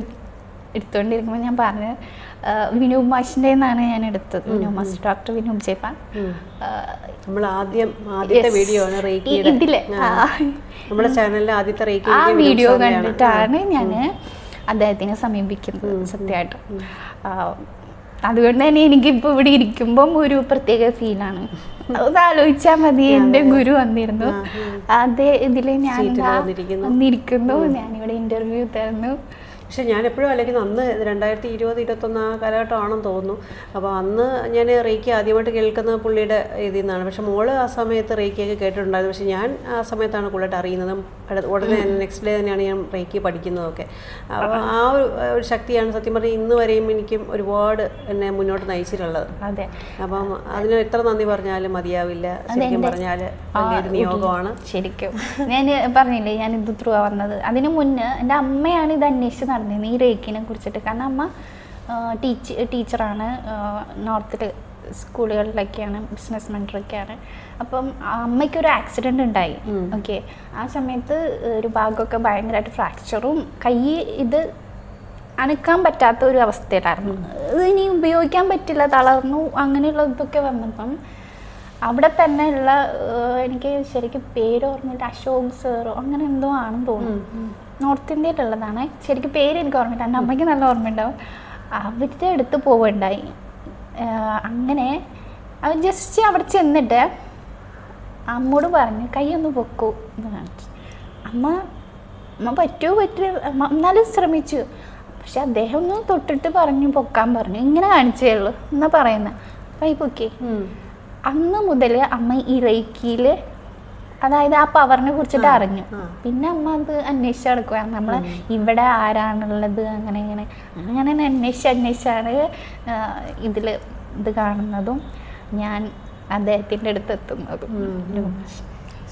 എടുത്തുകൊണ്ടിരിക്കുമ്പോൾ ഞാൻ പറഞ്ഞത് വിനൂപ് മാഷിൻ്റെ നിന്നാണ് ഞാൻ എടുത്തത്. വിനൂപ് മാഷ്, ഡോക്ടർ വിനൂപ് ജയ്പാൽ. നമ്മൾ ആദ്യത്തെ വീഡിയോ ആണ് റേക്കിയുടെ, ഇതിലെ നമ്മുടെ ചാനലിലെ ആദ്യത്തെ റേക്കി ആ വീഡിയോ കണ്ടിട്ടാണ് ഞാൻ അദ്ദേഹത്തിനെ സമീപിക്കുന്നത് സത്യമായിട്ട്. അതുകൊണ്ട് തന്നെ എനിക്കിപ്പോൾ ഇവിടെ ഇരിക്കുമ്പം ഒരു പ്രത്യേക ഫീലാണ്. അത് ആലോചിച്ചാൽ മതി, എൻ്റെ ഗുരു വന്നിരുന്നു, അതേ ഇതിൽ ഞാൻ വന്നിരിക്കുന്നു, ഞാനിവിടെ ഇൻ്റർവ്യൂ തരുന്നു. പക്ഷെ ഞാൻ എപ്പോഴും ആലോചിക്കുന്നത് അന്ന് 2020-21 ആ കാലഘട്ടമാണെന്ന് തോന്നുന്നു. അപ്പോൾ അന്ന് ഞാൻ റേക്കി ആദ്യമായിട്ട് കേൾക്കുന്നത് പുള്ളിയുടെ ഇതിൽ നിന്നാണ്. പക്ഷെ മോള് ആ സമയത്ത് റേക്കിയൊക്കെ കേട്ടിട്ടുണ്ടായിരുന്നു. പക്ഷെ ഞാൻ ആ സമയത്താണ് കൂടുതലായിട്ട് അറിയുന്നത്. ഉടനെ നെക്സ്റ്റ് ഡേ തന്നെയാണ് ഞാൻ റേക്കി പഠിക്കുന്നതൊക്കെ. അപ്പോൾ ആ ഒരു ശക്തിയാണ് സത്യം പറഞ്ഞാൽ ഇന്ന് വരെയും എനിക്കും ഒരുപാട് എന്നെ മുന്നോട്ട് നയിച്ചിട്ടുള്ളത്. അതെ, അപ്പം അതിന് എത്ര നന്ദി പറഞ്ഞാലും മതിയാവില്ല. ശരിക്കും പറഞ്ഞാൽ വലിയൊരു നിയോഗമാണ്. ശരിക്കും ഞാൻ പറഞ്ഞില്ലേ, ഞാൻ ഇത് ത്രൂ വന്നത്. അതിന് മുന്നേ എൻ്റെ അമ്മയാണ് ഇത് അന്വേഷിച്ച് നടന്നത് ഈ റേക്കിനെ കുറിച്ചിട്ട്. കാരണം അമ്മ ടീച്ചറാണ്, നോർത്തിൽ സ്കൂളുകളിലൊക്കെയാണ്, ബിസിനസ് മെൻറ്ററൊക്കെയാണ്. അപ്പം അമ്മയ്ക്കൊരു ആക്സിഡൻറ്റ് ഉണ്ടായി. ഓക്കെ, ആ സമയത്ത് ഒരു ഭാഗമൊക്കെ ഭയങ്കരമായിട്ട് ഫ്രാക്ചറും കൈ ഇത് അനക്കാൻ പറ്റാത്ത ഒരു അവസ്ഥയിലായിരുന്നു. ഇത് ഇനി ഉപയോഗിക്കാൻ പറ്റില്ല, തളർന്നു, അങ്ങനെയുള്ള ഇതൊക്കെ വന്നപ്പം അവിടെ തന്നെ ഉള്ള എനിക്ക് ശരിക്കും പേര് ഓർമ്മയില്ല, അശോക് സാറോ അങ്ങനെ എന്തോ ആണെന്ന് തോന്നുന്നു, നോർത്ത് ഇന്ത്യയിലുള്ളതാണ്. ശരിക്കും പേര് എനിക്ക് ഓർമ്മയില്ല, എൻ്റെ അമ്മയ്ക്ക് നല്ല ഓർമ്മയുണ്ടാവും. അവരുടെ അടുത്ത് പോവുകയുണ്ടായി. അങ്ങനെ അവർ ജസ്റ്റ് അവിടെ ചെന്നിട്ട് അമ്മോട് പറഞ്ഞ് കൈ ഒന്ന് പൊക്കൂ എന്ന് കാണിച്ചു. അമ്മ പറ്റുമോ എന്നാലും ശ്രമിച്ചു. പക്ഷെ അദ്ദേഹം ഒന്ന് തൊട്ടിട്ട് പറഞ്ഞു, പൊക്കാൻ പറഞ്ഞു, ഇങ്ങനെ കാണിച്ചേ ഉള്ളൂ എന്നാ പറയുന്നത്. കൈ പൊക്കി. അന്ന് മുതൽ അമ്മ ഈ റേക്കിയിൽ, അതായത് ആ പവറിനെ കുറിച്ചിട്ട് അറിഞ്ഞു. പിന്നെ അമ്മ അത് അന്വേഷിച്ച് നടക്കുകയാണ്. നമ്മൾ ഇവിടെ ആരാണുള്ളത് അങ്ങനെ അന്വേഷിച്ചാണ് ഇത് കാണുന്നതും ഞാൻ അദ്ദേഹത്തിൻ്റെ അടുത്ത് എത്തുന്നതും.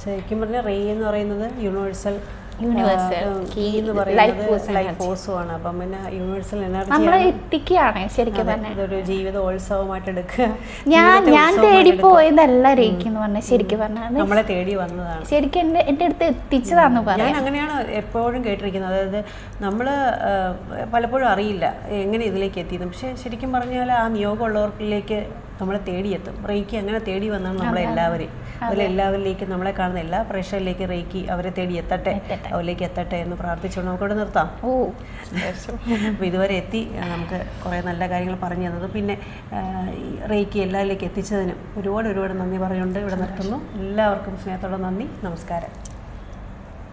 ശരിക്കും പറഞ്ഞാൽ റേ എന്ന് പറയുന്നത് യൂണിവേഴ്സൽ കീ എന്ന് പറയുന്നത് ലൈഫ് ഫോഴ്സുമാണ്. അപ്പം പിന്നെ യൂണിവേഴ്സൽ എനർജി നമ്മളെ എത്തിക്കുകയാണ് ശരിക്കും പറഞ്ഞാൽ. ഇതൊരു ജീവിതോത്സവമായിട്ട് എടുക്കുക. ഞാൻ തേടി പോയതല്ല റേക്കി എന്ന് പറഞ്ഞാൽ, ശരിക്കും പറഞ്ഞാൽ നമ്മളെ തേടി വന്നതാണ്. ശരിക്കും എൻ്റെ അടുത്ത് എത്തിച്ചതാന്ന് പറയാം. ഞാൻ അങ്ങനെയാണ് എപ്പോഴും കേട്ടിരിക്കുന്നത്. അതായത് നമ്മൾ പലപ്പോഴും അറിയില്ല എങ്ങനെ ഇതിലേക്ക് എത്തിയെന്ന്. പക്ഷെ ശരിക്കും പറഞ്ഞാൽ ആ നിയോഗമുള്ളവർക്കിലേക്ക് നമ്മളെ തേടിയെത്തും. റേക്കി അങ്ങനെ തേടി വന്നാണ് നമ്മളെല്ലാവരെയും. അതിലെല്ലാവരിലേക്ക്, നമ്മളെ കാണുന്ന എല്ലാ പ്രേക്ഷകരിലേക്ക് റേക്കി അവരെ തേടി എത്തട്ടെ, അവരിലേക്ക് എത്തട്ടെ എന്ന് പ്രാർത്ഥിച്ചുകൊണ്ട് നമുക്കിവിടെ നിർത്താം. അപ്പോൾ ഇതുവരെ എത്തി നമുക്ക് കുറേ നല്ല കാര്യങ്ങൾ പറഞ്ഞു തന്നത്, പിന്നെ റേക്കി എല്ലാവരിലേക്ക് എത്തിച്ചതിനും ഒരുപാട് നന്ദി പറഞ്ഞുകൊണ്ട് ഇവിടെ നിർത്തുന്നു. എല്ലാവർക്കും സ്നേഹത്തോടെ നന്ദി, നമസ്കാരം.